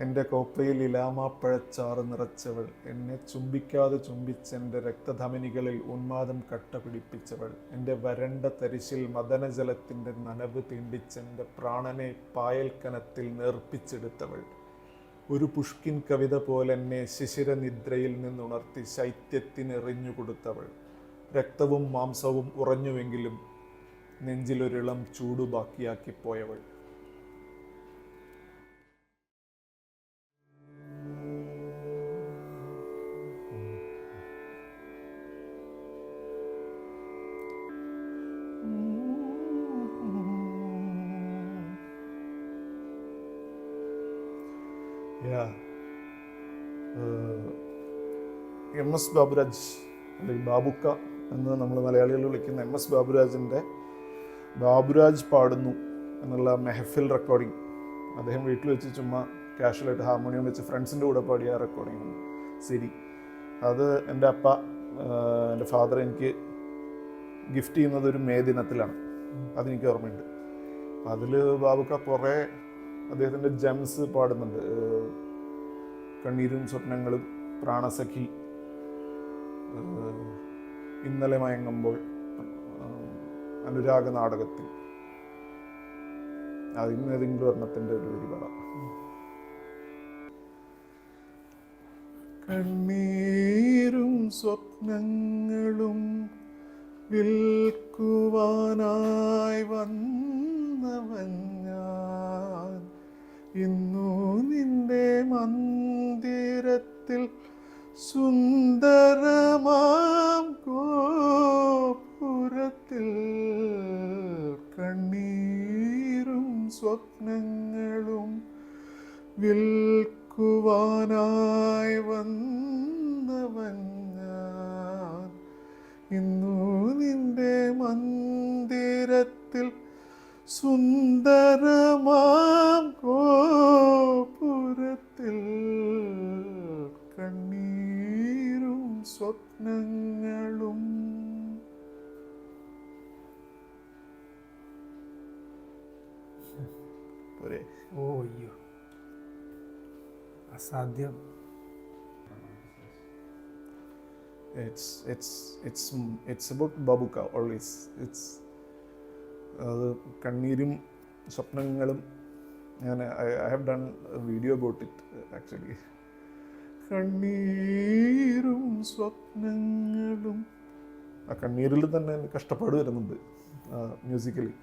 എൻ്റെ കോപ്പയിൽ ഇലാമാപ്പഴച്ചാറ് നിറച്ചവൾ, എന്നെ ചുംബിക്കാതെ ചുംബിച്ചെൻ്റെ രക്തധമനികളിൽ ഉന്മാദം കട്ട പിടിപ്പിച്ചവൾ, എൻ്റെ വരണ്ട തരിശിൽ മദനജലത്തിൻ്റെ നനവ് തീണ്ടിച്ചെൻ്റെ പ്രാണനെ പായൽക്കനത്തിൽ നേർപ്പിച്ചെടുത്തവൾ, ഒരു പുഷ്കിൻ കവിത പോലെന്നെ ശിശിരനിദ്രയിൽ നിന്നുണർത്തി ശൈത്യത്തിനെറിഞ്ഞുകൊടുത്തവൾ, രക്തവും മാംസവും ഉറഞ്ഞുവെങ്കിലും നെഞ്ചിലൊരിളം ചൂടു ബാക്കിയാക്കിപ്പോയവൾ. എം എസ് ബാബുരാജ് അല്ലെങ്കിൽ ബാബുക്ക എന്ന് നമ്മൾ മലയാളികൾ വിളിക്കുന്ന എം എസ് ബാബുരാജിൻ്റെ ബാബുരാജ് പാടുന്നു എന്നുള്ള മെഹഫിൽ റെക്കോർഡിങ് അദ്ദേഹം വീട്ടിൽ വെച്ച് ചുമ്മാ കാഷ്വലായിട്ട് ഹാർമോണിയം വെച്ച് ഫ്രണ്ട്സിൻ്റെ കൂടെ പാടിയ റെക്കോർഡിങ് ശരി. അത് എൻ്റെ അപ്പ, എൻ്റെ ഫാദർ എനിക്ക് ഗിഫ്റ്റ് ചെയ്യുന്നത് ഒരു മെയ് ദിനത്തിലാണ്. അതെനിക്ക് ഓർമ്മയുണ്ട്. അതിൽ ബാബുക്ക കുറേ അദ്ദേഹത്തിൻ്റെ ജംസ് പാടുന്നുണ്ട്. കണ്ണീരും സ്വപ്നങ്ങളും, പ്രാണസഖി, ഇന്നലെ മയങ്ങുമ്പോൾ, അനുരാഗ നാടകത്തിൽ. അതിന് ഏതെങ്കിലും ഒരെണ്ണത്തിൻ്റെ ഒരു വരി പറ. കണ്ണീരും സ്വപ്നങ്ങളും വിൽക്കുവാനായി വന്നവൻ ഞാൻ, ഇന്നു നിന്റെ മന്ദിരത്തിൽ സുന്ദരമാം ഗോപുരത്തിൽ. കണ്ണീരും സ്വപ്നങ്ങളും വിൽക്കുവാനായി വന്നവൻ ഞാൻ, ഇന്നു നിന്റെ മന്ദിരത്തിൽ സുന്ദരമാം ഗോപുരത്തിൽ. കണ്ണീരും സ്വപ്നങ്ങളും. ഓ അയ്യോ, അസാധ്യം. It's about Babuka always. അത് കണ്ണീരും സ്വപ്നങ്ങളും. I have done a video about it actually. കണ്ണീരും സ്വപ്നങ്ങളും. ആ കണ്ണീരിൽ തന്നെ കഷ്ടപ്പാട് വരുന്നുണ്ട് മ്യൂസിക്കലി.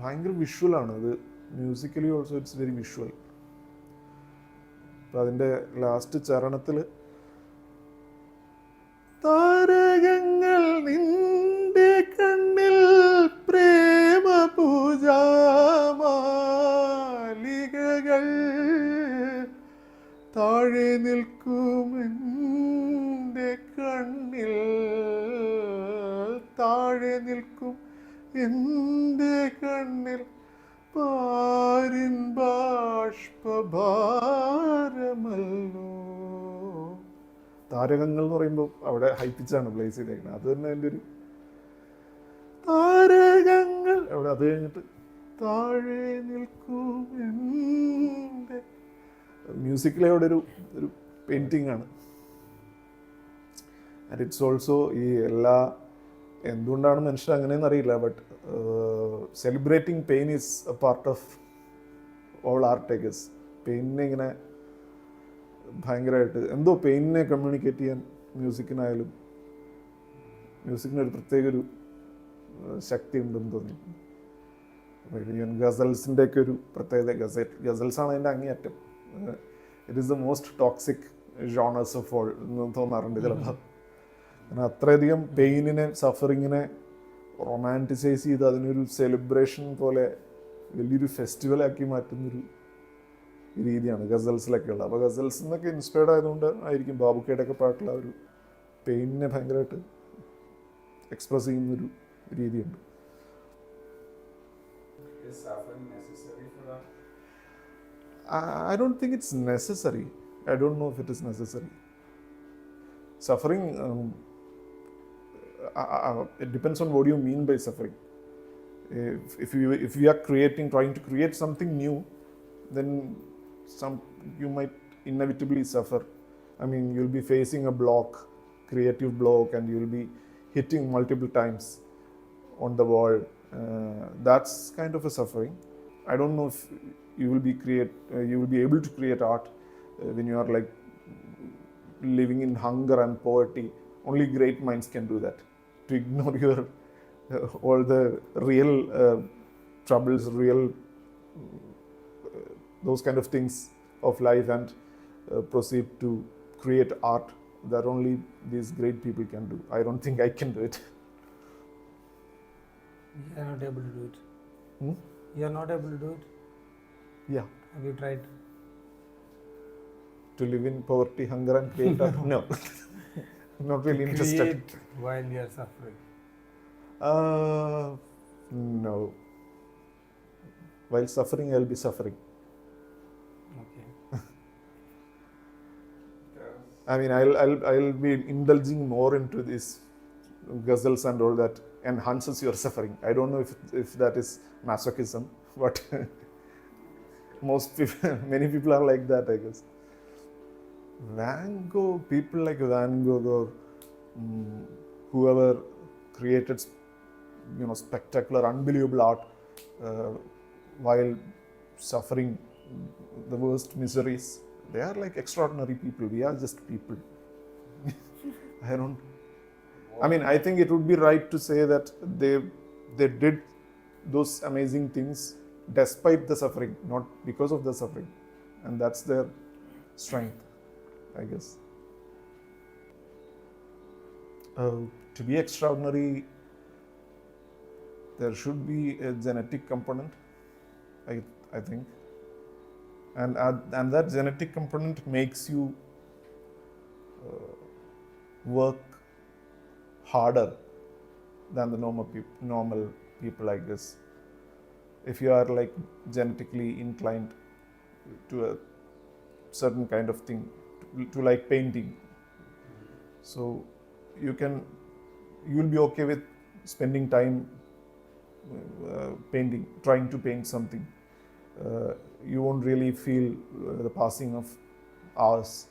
ഭയങ്കര വിഷ്വലാണ് അത്. Musically also it's very visual. അപ്പം അതിൻ്റെ ലാസ്റ്റ് ചരണത്തിൽ താരകങ്ങൾ നിന്റെ കണ്ണിൽ പ്രേമപൂജാമാലികകൾ, താഴെ നിൽക്കും എൻ്റെ കണ്ണിൽ, താഴെ നിൽക്കും എൻ്റെ കണ്ണിൽ പാരിൻ ബാഷ്പഭാരമല്ലോ. താരകങ്ങൾ എന്ന് പറയുമ്പോൾ അവിടെ ഹൈപ്പിച്ചാണ് പ്ലേസ് ചെയ്തേക്കുന്നത്. അത് തന്നെ എൻ്റെ ഒരു താരകങ്ങൾ അവിടെ. അത് കഴിഞ്ഞിട്ട് താഴെ നിൽക്കും എൻ്റെ. മ്യൂസിക്കിലെ അവിടെ ഒരു പെയിൻറ്റിങ് ആണ്. ആൻഡ് ഇറ്റ്സ് ഓൾസോ ഈ എല്ലാ എന്തുകൊണ്ടാണ് മനുഷ്യർ അങ്ങനെയെന്ന് അറിയില്ല, but celebrating pain is a part of all art takers. പെയിനിനെ ഇങ്ങനെ ഭയങ്കരമായിട്ട് എന്തോ പെയിനിനെ കമ്മ്യൂണിക്കേറ്റ് ചെയ്യാൻ മ്യൂസിക്കിനായാലും മ്യൂസിക്കിനൊരു പ്രത്യേക ഒരു ശക്തി ഉണ്ടെന്ന് തോന്നി. ഗസൽസിൻ്റെയൊക്കെ ഒരു പ്രത്യേകത, ഗസൽസാണ് അതിൻ്റെ അങ്ങേയറ്റം. It is the most toxic genres of all എന്ന് തോന്നാറുണ്ട് ചിലപ്പോൾ. കാരണം അത്രയധികം പെയിനിനെ, സഫറിങ്ങിനെ റൊമാൻറ്റിസൈസ് ചെയ്ത് അതിനൊരു സെലിബ്രേഷൻ പോലെ വലിയൊരു ഫെസ്റ്റിവലാക്കി മാറ്റുന്നൊരു രീതിയാണ് ഗസൽസിലൊക്കെ ഉള്ളത്. അപ്പോൾ ഗസൽസിൽ നിന്നൊക്കെ ഇൻസ്പയർഡ് ആയതുകൊണ്ട് ആയിരിക്കും ബാബുക്കയുടെ ഒക്കെ പാട്ടിൽ ആ ഒരു പെയിനിനെ ഭയങ്കരമായിട്ട് എക്സ്പ്രസ് ചെയ്യുന്നൊരു രീതിയുണ്ട്. I don't think it's necessary. I don't know if it is necessary. Suffering, it depends on what you mean by suffering. If you are trying to create something new, then you might inevitably suffer. I mean, you'll be facing a creative block, and you'll be hitting multiple times on the wall. That's kind of a suffering. I don't know if you will be able to create art when you are like living in hunger and poverty. Only great minds can do that. To ignore your all the real troubles, real those kind of things of life, and proceed to create art, that only these great people can do. I don't think I can do it. You are not able to do it. Hmm? You are not able to do it. Yeah. Have you tried? To live in poverty, hunger, and create art? No. Not really interested. Create while you are suffering. No. While suffering, I'll be suffering. Okay. I mean, I'll be indulging more into these ghazals and all that enhances your suffering. I don't know if that is masochism, but many people are like that, I guess. People like Van Gogh or whoever created, spectacular, unbelievable art while suffering the worst miseries. They are like extraordinary people. We are just people. I think it would be right to say that they did those amazing things despite the suffering, not because of the suffering. And that's their strength, I guess. To be extraordinary, there should be a genetic component, I think. And that genetic component makes you work harder than the normal people, I guess. If you are like genetically inclined to a certain kind of thing, to like painting, so you'll be okay with spending time painting, trying to paint something. You won't really feel the passing of hours,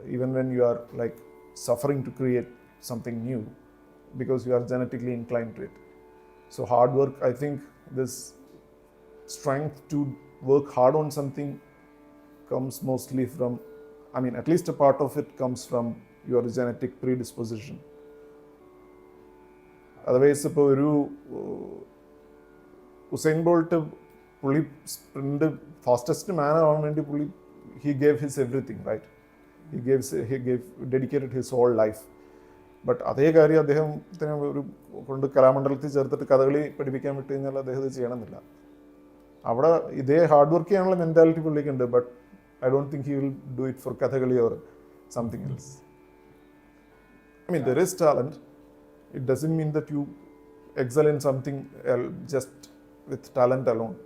even when you are like suffering to create something new, because you are genetically inclined to it. So hard work, I think this strength to work hard on something comes mostly from, at least a part of it comes from your genetic predisposition. Otherwise, ഇപ്പോൾ ഒരു Usain bolt പുള്ളി sprint fastest മാൻ ആവാൻ വേണ്ടി പുള്ളി he gave his everything, right? He gave dedicated his whole life. But അതേ കാര്യം അദ്ദേഹത്തിന് ഒരു കൊണ്ട് കലാമണ്ഡലത്തിൽ ചേർത്തിട്ട് കഥകളി പഠിപ്പിക്കാൻ വിട്ട് കഴിഞ്ഞാൽ അദ്ദേഹം ഇത് ചെയ്യണമെന്നില്ല. അവിടെ ഇതേ ഹാർഡ് വർക്ക് ചെയ്യാനുള്ള മെൻറ്റാലിറ്റി പുള്ളിക്കുണ്ട്, but I don't think he will do it for Kathakali or something else. there is talent. It doesn't mean that you excel in something just with talent alone.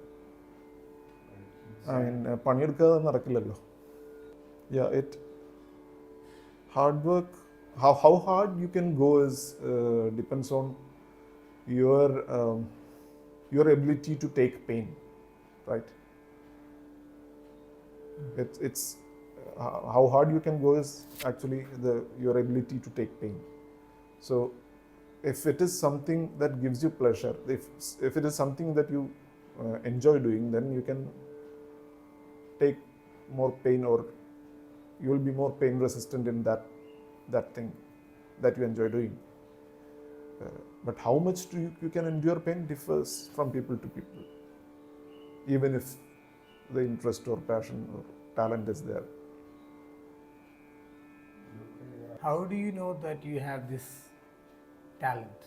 പണിയെടുക്കാതെ നടക്കില്ലല്ലോ. Hard work, how hard you can go is depends on your ability to take pain, right? It's how hard you can go is actually your ability to take pain. So if it is something that gives you pleasure, if it is something that you enjoy doing, then you can take more pain, or you will be more pain resistant in that thing that you enjoy doing. But how much you can endure pain differs from people to people, even if the interest or passion or talent is there. How do you know that you have this talent?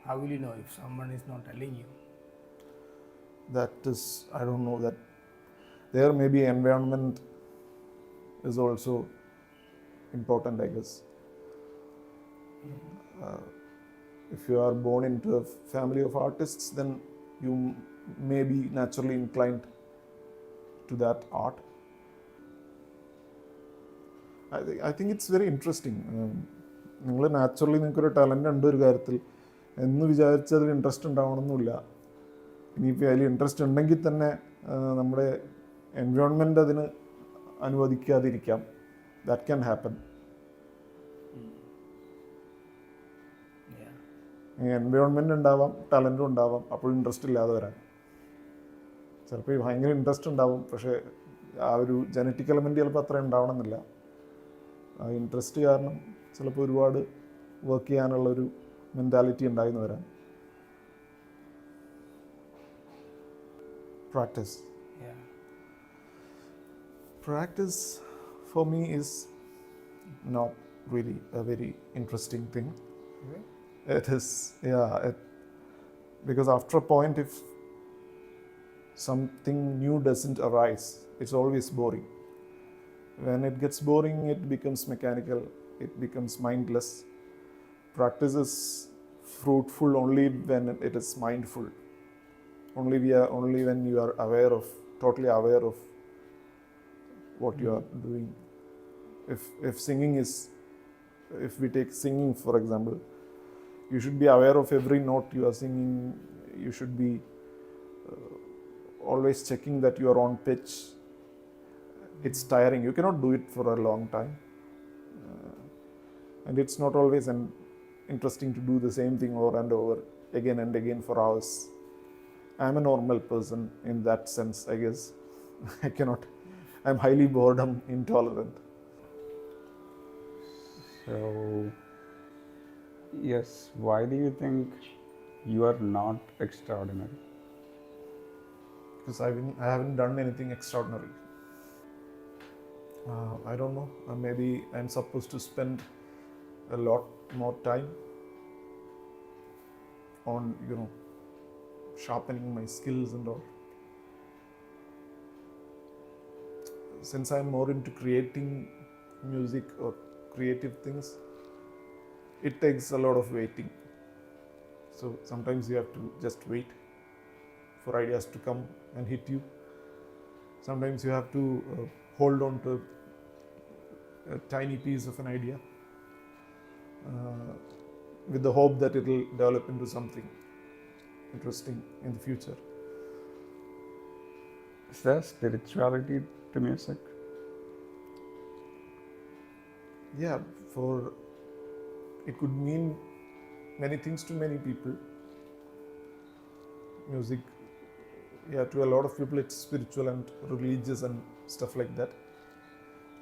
How will you know if someone is not telling you? That is, I don't know, that there maybe environment is also important, I guess. If you are born into a family of artists, then you may be naturally inclined to that art. I think it's very interesting. നിങ്ങൾ naturally നിങ്ങൾക്കൊരു talent ഉണ്ട് ഒരു കാര്യത്തിൽ, എന്ന് വിചാരിച്ചതിൽ interest ഉണ്ടാവണമെന്നില്ല. ഇനിയിപ്പോൾ അതിൽ interest ഉണ്ടെങ്കിൽ തന്നെ നമ്മുടെ എൻവയോൺമെൻറ്റ് അതിന് അനുവദിക്കാതിരിക്കാം. That can happen. എൻവയോൺമെൻറ്റ് ഉണ്ടാവാം, ടാലൻറ്റും ഉണ്ടാവാം, അപ്പോഴും ഇൻട്രസ്റ്റ് ഇല്ലാതെ വരാൻ. ചിലപ്പോൾ ഈ ഭയങ്കര ഇൻട്രസ്റ്റ് ഉണ്ടാവും, പക്ഷേ ആ ഒരു ജനറ്റിക് എലമെൻറ്റ് ചിലപ്പോൾ അത്ര ഉണ്ടാവണമെന്നില്ല. ആ ഇൻട്രസ്റ്റ് കാരണം ചിലപ്പോൾ ഒരുപാട് വർക്ക് ചെയ്യാനുള്ളൊരു മെൻറ്റാലിറ്റി ഉണ്ടായിരുന്നു വരാൻ. Practice. Yeah. Practice for me is not really a very interesting thing. Okay. It is, because after a point, if something new doesn't arise, it's always boring. When it gets boring, it becomes mechanical, it becomes mindless. Practice is fruitful only when it is mindful. Only when you are totally aware of what you are doing. If singing is, if we take singing for example, you should be aware of every note you are singing. You should be always checking that you are on pitch. It's tiring. You cannot do it for a long time, and it's not always interesting to do the same thing over and over again and again for hours. I'm a normal person in that sense, I guess. I'm highly boredom intolerant. So, yes, why do you think you are not extraordinary? Because I haven't done anything extraordinary. I don't know. Maybe I'm supposed to spend a lot more time on, sharpening my skills and all. Since I'm more into creating music or creative things, it takes a lot of waiting. So sometimes you have to just wait for ideas to come and hit you. Sometimes you have to hold on to a tiny piece of an idea with the hope that it will develop into something interesting in the future. Is there spirituality to music? Yeah, it could mean many things to many people. Music, to a lot of people it's spiritual and religious and stuff like that.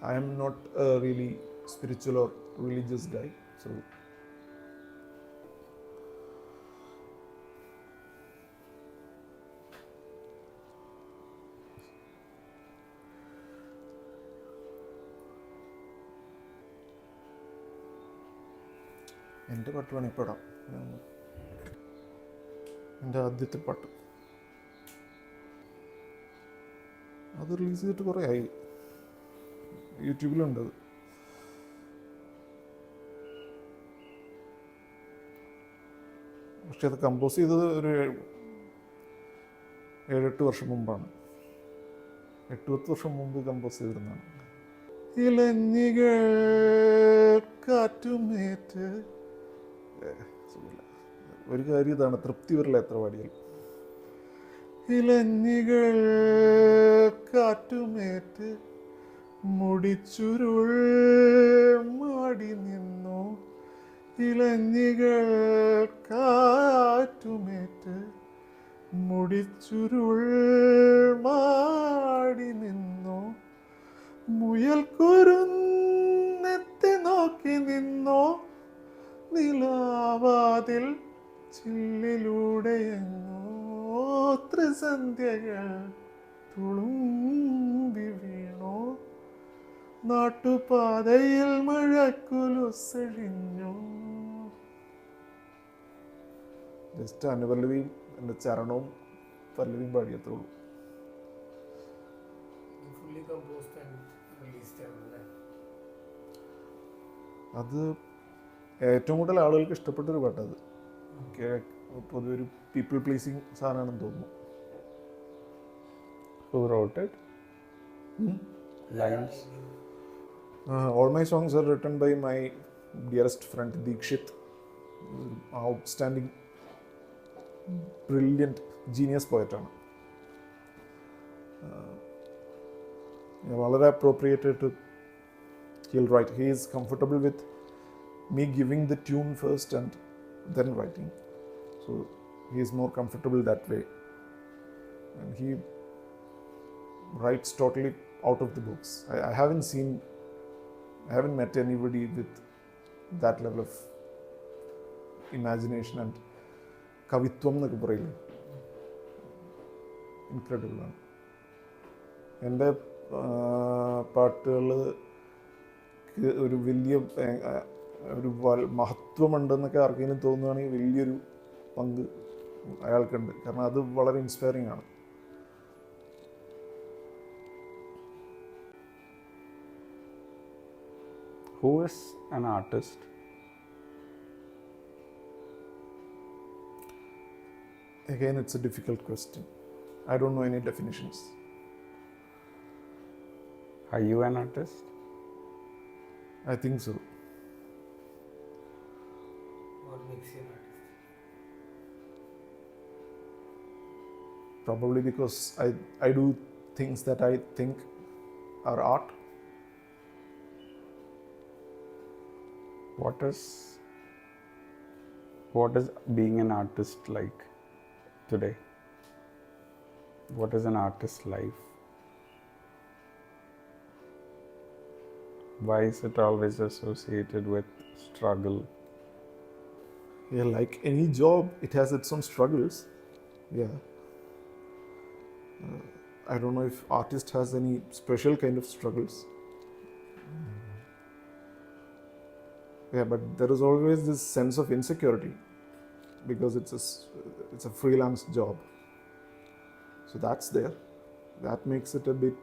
I am not a really spiritual or religious guy, so എൻ്റെ പാട്ട് വേണമെങ്കിൽ പാടാം. എൻ്റെ ആദ്യത്തെ പാട്ട് അത് release ചെയ്തിട്ട് കുറേ ആയി. യൂട്യൂബിലുണ്ട് അത്. പക്ഷെ അത് കമ്പോസ് ചെയ്തത് ഒരു 7-8 വർഷം മുമ്പാണ്. 8-10 വർഷം മുമ്പ് കമ്പോസ് ചെയ്തിരുന്നതാണ്. ഇലഞ്ഞികൾ കാറ്റുമേറ്റ്, ഒരു കാര്യം ഇതാണ്, തൃപ്തി വരില്ല എത്ര പാടിയാൽ. ഇലഞ്ഞികൾ കാറ്റുമേറ്റ് മുടിച്ചുരുൾ മാടി നിന്നു. ഇലഞ്ഞികൾ കാറ്റുമേറ്റ് മുടിച്ചുരുൾ മാടി നിന്നു. മുയൽ കുരുന്നെത്തി നോക്കി നിന്നോ, നിലാവാതിൽ ചില്ലിലൂടെയെങ്ങോ ത്രിസന്ധ്യകൾ തുളുമ്പി വീണോ, നാട്ടുപാതയിൽ മഴക്കുലുസഴിഞ്ഞു. ജസ്റ്റ് അനുപല്ലവിയും എൻ്റെ ചരണവും പല്ലവിയും പാടിയത്രേ ഉള്ളൂ. അത് ഏറ്റവും കൂടുതൽ ആളുകൾക്ക് ഇഷ്ടപ്പെട്ടൊരു പാട്ടത്. പൊതുവെ ഒരു പീപ്പിൾ പ്ലീസിങ് സാധനമാണെന്ന് തോന്നുന്നു. Who wrote it? Lines? All my songs are written by my dearest friend Deekshit, outstanding brilliant genius പോയറ്റാണ്. വളരെ appropriate he'll write. He is comfortable with me giving the tune first and then writing. So he is more comfortable that way. And he writes totally out of the books. I haven't met anybody with that level of imagination and കവിത്വം എന്നൊക്കെ പറയില്ലേ, incredible ആണ്. എൻ്റെ പാട്ടുകൾ ഒരു വലിയ ഒരു മഹത്വമുണ്ടെന്നൊക്കെ ആർക്കെങ്കിലും തോന്നുകയാണെങ്കിൽ വലിയൊരു പങ്ക് അയാൾക്കുണ്ട്. കാരണം അത് വളരെ ഇൻസ്പയറിംഗ് ആണ്. Who is an artist? Again, it's a difficult question. I don't know any definitions. Are you an artist? I think so. What makes you an artist? Probably because I do things that I think are art. What is being an artist like today? What is an artist's life? Why is it always associated with struggle? Yeah, like any job, it has its own struggles. Yeah. I don't know if artist has any special kind of struggles. Yeah, but there is always this sense of insecurity because it's a freelance job. So that's there. That makes it a bit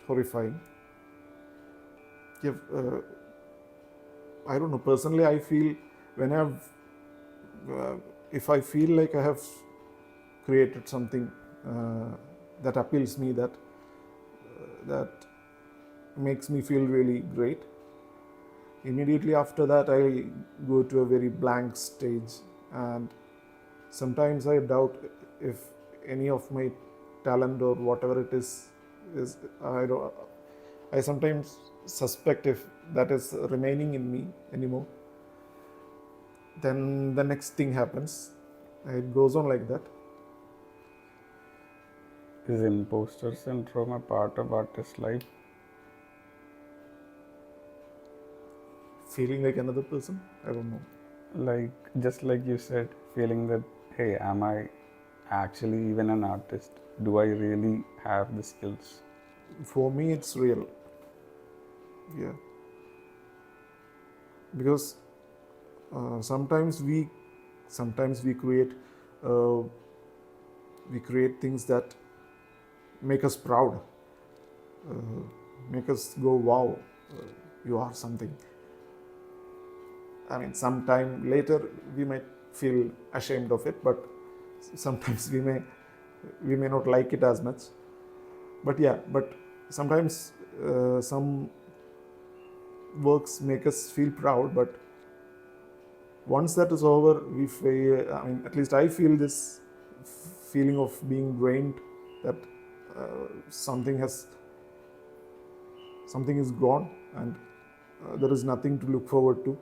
horrifying. Yeah, I don't know. Personally, I feel if I feel like I have created something that appeals me, that makes me feel really great, immediately after that I go to a very blank stage, and sometimes I doubt if any of my talent or whatever it is I sometimes suspect if that is remaining in me anymore. Then the next thing happens. It goes on like that. Is imposter syndrome a part of artist's life? Feeling like another person? I don't know. Just like you said, feeling that, hey, am I actually even an artist? Do I really have the skills? For me, it's real. Yeah. Because sometimes we create things that make us proud, make us go, wow, you are something. I mean, sometime later we might feel ashamed of it, but sometimes we may not like it as much. But yeah, but sometimes some works make us feel proud, but once that is over, we feel, I mean, at least I feel this feeling of being drained, that something is gone and there is nothing to look forward to.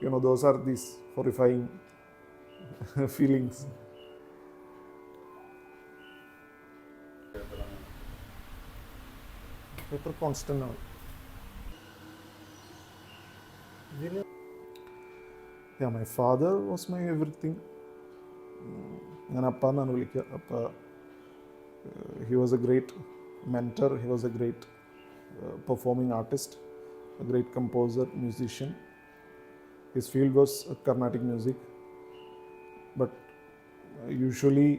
You know, those are these horrifying feelings. Paper constant now. Yeah, my father was my everything. ഞാൻ അപ്പ എന്നാണ് വിളിക്കുക. He was a great mentor. He was a great performing artist, a great composer, musician. His field was Carnatic music, but usually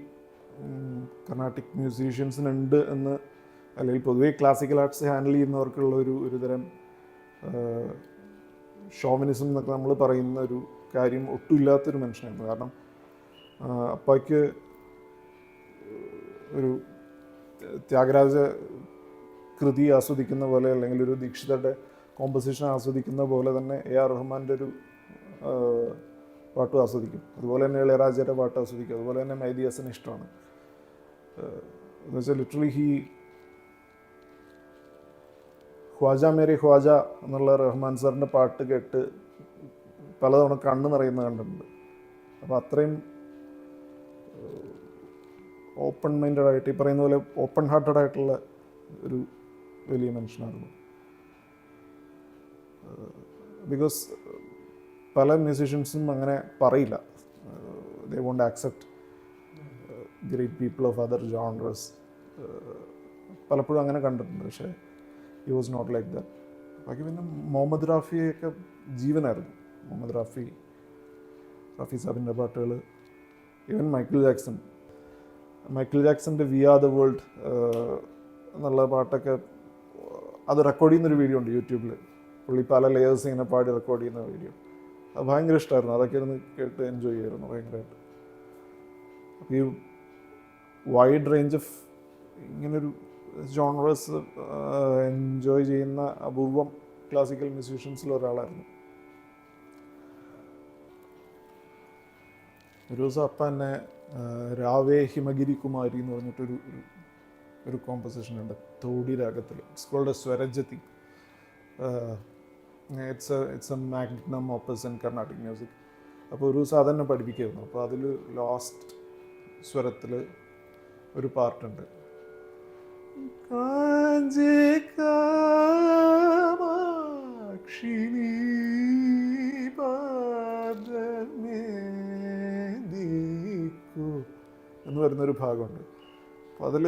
Carnatic musicians ഉണ്ട് എന്ന്, അല്ലെങ്കിൽ പൊതുവേ classical arts handle ചെയ്യുന്നവർക്കുള്ള ഒരു തരം ഷോവിനിസം എന്നൊക്കെ നമ്മൾ പറയുന്ന ഒരു കാര്യം ഒട്ടുമില്ലാത്തൊരു മനുഷ്യനായിരുന്നു. കാരണം അപ്പയ്ക്ക് ഒരു ത്യാഗരാജ കൃതി ആസ്വദിക്കുന്ന പോലെ, അല്ലെങ്കിൽ ഒരു ദീക്ഷിതരുടെ കോമ്പസിഷൻ ആസ്വദിക്കുന്ന പോലെ തന്നെ എ ആർ റഹ്മാൻ്റെ ഒരു പാട്ടും ആസ്വദിക്കും. അതുപോലെ തന്നെ ഇളയരാജയുടെ പാട്ട് ആസ്വദിക്കും. അതുപോലെ തന്നെ മെഹദി ഹസന് ഇഷ്ടമാണ്. എന്ന് വെച്ചാൽ ലിറ്ററലി ഖ്വാജ മേരെ ഖ്വാജ എന്നുള്ള റഹ്മാൻ സാറിൻ്റെ പാട്ട് കേട്ട് പലതവണ കണ്ണ് നിറയുന്ന കണ്ടിട്ടുണ്ട്. അപ്പോൾ അത്രയും ഓപ്പൺ മൈൻഡഡ് ആയിട്ട്, ഈ പറയുന്ന പോലെ ഓപ്പൺ ഹാർട്ടഡ് ആയിട്ടുള്ള ഒരു വലിയ മനുഷ്യനായിരുന്നു. ബിക്കോസ് പല മ്യൂസീഷ്യൻസും അങ്ങനെ പറയില്ല. They won't accept great people of other genres. പലപ്പോഴും അങ്ങനെ കണ്ടിട്ടുണ്ട്. പക്ഷേ he was not like that. ബാക്കി പിന്നെ മുഹമ്മദ് റാഫിയൊക്കെ ജീവനായിരുന്നു. മുഹമ്മദ് റാഫി സാബിൻ്റെ പാട്ടുകൾ, ഈവൻ മൈക്കിൾ ജാക്സൻ്റെ വി ആർ ദ വേൾഡ് എന്നുള്ള പാട്ടൊക്കെ അത് റെക്കോർഡ് ചെയ്യുന്നൊരു വീഡിയോ ഉണ്ട് യൂട്യൂബിൽ. പുള്ളി പല ലെയേഴ്സ് ഇങ്ങനെ പാടി റെക്കോർഡ് ചെയ്യുന്ന വീഡിയോ. അത് ഭയങ്കര ഇഷ്ടമായിരുന്നു. അതൊക്കെ ഇരുന്ന് കേട്ട് എൻജോയ് ചെയ്യുമായിരുന്നു ഭയങ്കരമായിട്ട്. അപ്പോൾ ഈ വൈഡ് റേഞ്ച് ഓഫ് ഇങ്ങനൊരു ജോണറസ് എൻജോയ് ചെയ്യുന്ന അപൂർവം ക്ലാസിക്കൽ മ്യൂസീഷ്യൻസിൽ ഒരാളായിരുന്നു. ഒരു ദിവസം അപ്പം തന്നെ രാവേ ഹിമഗിരി കുമാരി എന്ന് പറഞ്ഞിട്ടൊരു ഒരു കോമ്പസിഷൻ ഉണ്ട് തോടി രാഗത്തിൽ. It's called a swarajathi. It's a magnum opus in Carnatic music. അപ്പോൾ ഒരു ദിവസം അതന്നെ പഠിപ്പിക്കുമായിരുന്നു. അപ്പോൾ അതിൽ ലാസ്റ്റ് സ്വരത്തിൽ ഒരു പാർട്ടുണ്ട്. എന്ന് പറയുന്നൊരു ഭാഗമുണ്ട്. അപ്പോൾ അതിൽ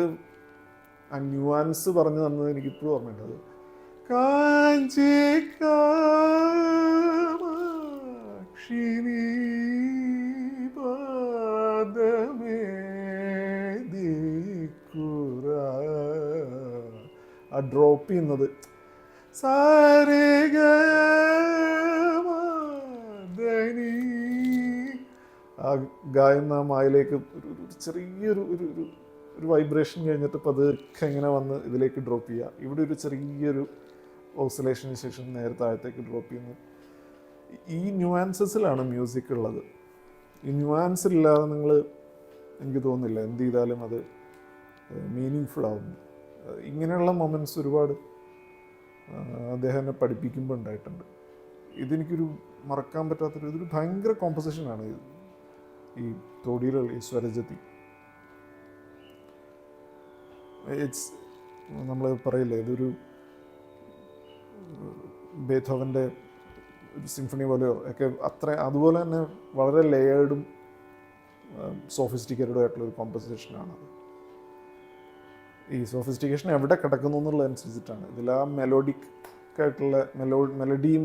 ആ ന്യൂവാൻസ് പറഞ്ഞു തന്നത് എനിക്കിപ്പോഴും ഓർമ്മയുണ്ട്. അത് കാഞ്ചി കാമാക്ഷിണി പാദമേ ദിക്കുറ. ആ ഡ്രോപ്പ് ചെയ്യുന്നത് സാരേഗനി, ആ ഗായുന്ന മായിലേക്ക് ഒരു ചെറിയൊരു ഒരു വൈബ്രേഷൻ കഴിഞ്ഞിട്ട് പതുക്കെ ഇങ്ങനെ വന്ന് ഇതിലേക്ക് ഡ്രോപ്പ് ചെയ്യുക. ഇവിടെ ഒരു ചെറിയൊരു ഓസിലേഷന് ശേഷം നേരെ താഴത്തേക്ക് ഡ്രോപ്പ് ചെയ്യുന്നു. ഈ ന്യൂവാൻസസിലാണ് മ്യൂസിക് ഉള്ളത്. ഈ ന്യൂവാൻസ് ഇല്ലാതെ നിങ്ങൾ, എനിക്ക് തോന്നുന്നില്ല എന്ത് ചെയ്താലും അത് മീനിങ് ഫുൾ ആവുന്നു. ഇങ്ങനെയുള്ള മൊമെൻറ്റ്സ് ഒരുപാട് അദ്ദേഹം എന്നെ പഠിപ്പിക്കുമ്പോൾ ഉണ്ടായിട്ടുണ്ട്. ഇതെനിക്കൊരു മറക്കാൻ ഇതൊരു ഭയങ്കര കോമ്പസിഷനാണ് ഇത്, ഈ തോടിയിലുള്ള ഈ സ്വരജതി. ഇറ്റ്സ്, നമ്മൾ പറയില്ലേ, ഇതൊരു ബേഥോവൻ്റെ ഒരു സിംഫണി പോലെയോ ഒക്കെ അതുപോലെ തന്നെ വളരെ ലെയേർഡും സോഫിസ്റ്റിക്കേറ്റഡും ആയിട്ടുള്ളൊരു കോമ്പസിഷനാണത്. ഈ സോഫിസ്റ്റിക്കേഷൻ എവിടെ കിടക്കുന്നു എന്നുള്ളതനുസരിച്ചിട്ടാണ്. ഇതിൽ ആ മെലോഡിക് ആയിട്ടുള്ള മെലഡിയും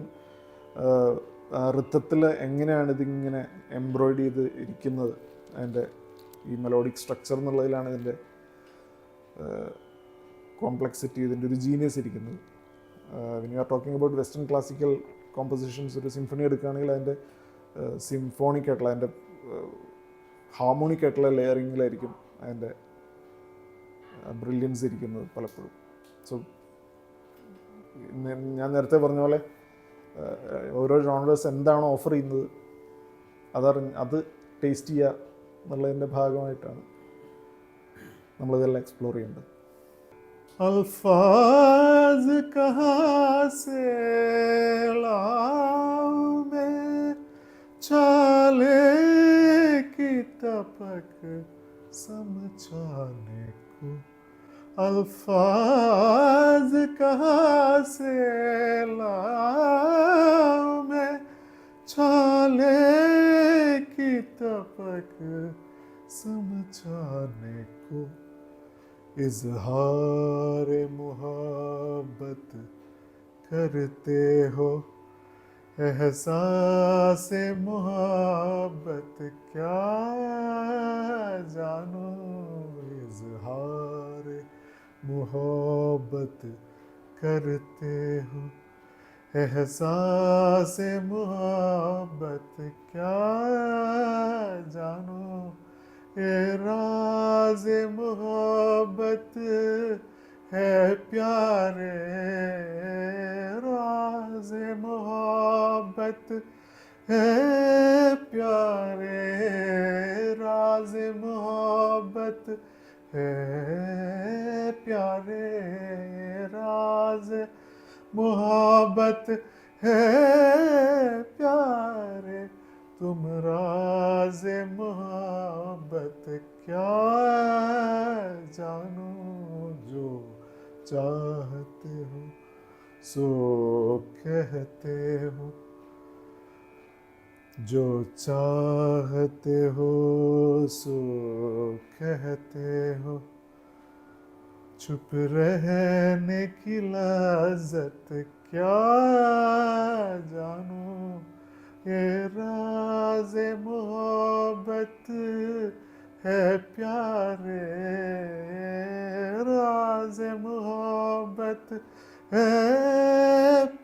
ഋത്തത്തിൽ എങ്ങനെയാണ് ഇതിങ്ങനെ എംബ്രോയിഡ് ചെയ്ത് ഇരിക്കുന്നത്, അതിൻ്റെ ഈ മെലോഡിക് സ്ട്രക്ചർ എന്നുള്ളതിലാണ് ഇതിൻ്റെ കോംപ്ലക്സിറ്റി, ഇതിൻ്റെ ഒരു ജീനിയസ് ഇരിക്കുന്നത്. When you are talking about western classical compositions, ഒരു സിംഫണി എടുക്കുകയാണെങ്കിൽ അതിൻ്റെ സിംഫോണിക് ആയിട്ടുള്ള, അതിൻ്റെ ഹാർമോണിക് ആയിട്ടുള്ള ലെയറിങ്ങിലായിരിക്കും അതിൻ്റെ ബ്രില്യൻസ് ഇരിക്കുന്നത് പലപ്പോഴും. സോ ഞാൻ നേരത്തെ പറഞ്ഞ പോലെ ഓരോ ജോണേഴ്സ് എന്താണോ ഓഫർ ചെയ്യുന്നത് അത് ടേസ്റ്റ് ചെയ്യുക എന്നുള്ളതിൻ്റെ ഭാഗമായിട്ടാണ് നമ്മളിതെല്ലാം എക്സ്പ്ലോർ ചെയ്യേണ്ടത്. അൽഫാസ് കഹാ സേ लाऊं मैं चाले की तपक समझाने को, अल्फाज कहाँ से लाऊं मैं चाले की तपक समझाने को, इजहार मोहब्बत करते हो, एहसास मोहब्बत क्या जानो, इजहार मोहब्बत करते हो, एहसास मोहब्बत क्या जानो, ये राज मोहब्बत है प्यारे, राज मोहब्बत है प्यारे राज मोहब्बत है प्यारे राज मोहब्बत है प्यारे तुम राज मोहब्बत क्या जानो जो चाहते हो सो कहते हो जो चाहते हो सो कहते हो चुप रहने की लज्जत क्या जानो ये राज मोहब्बत है प्यारे राज मोहब्बत है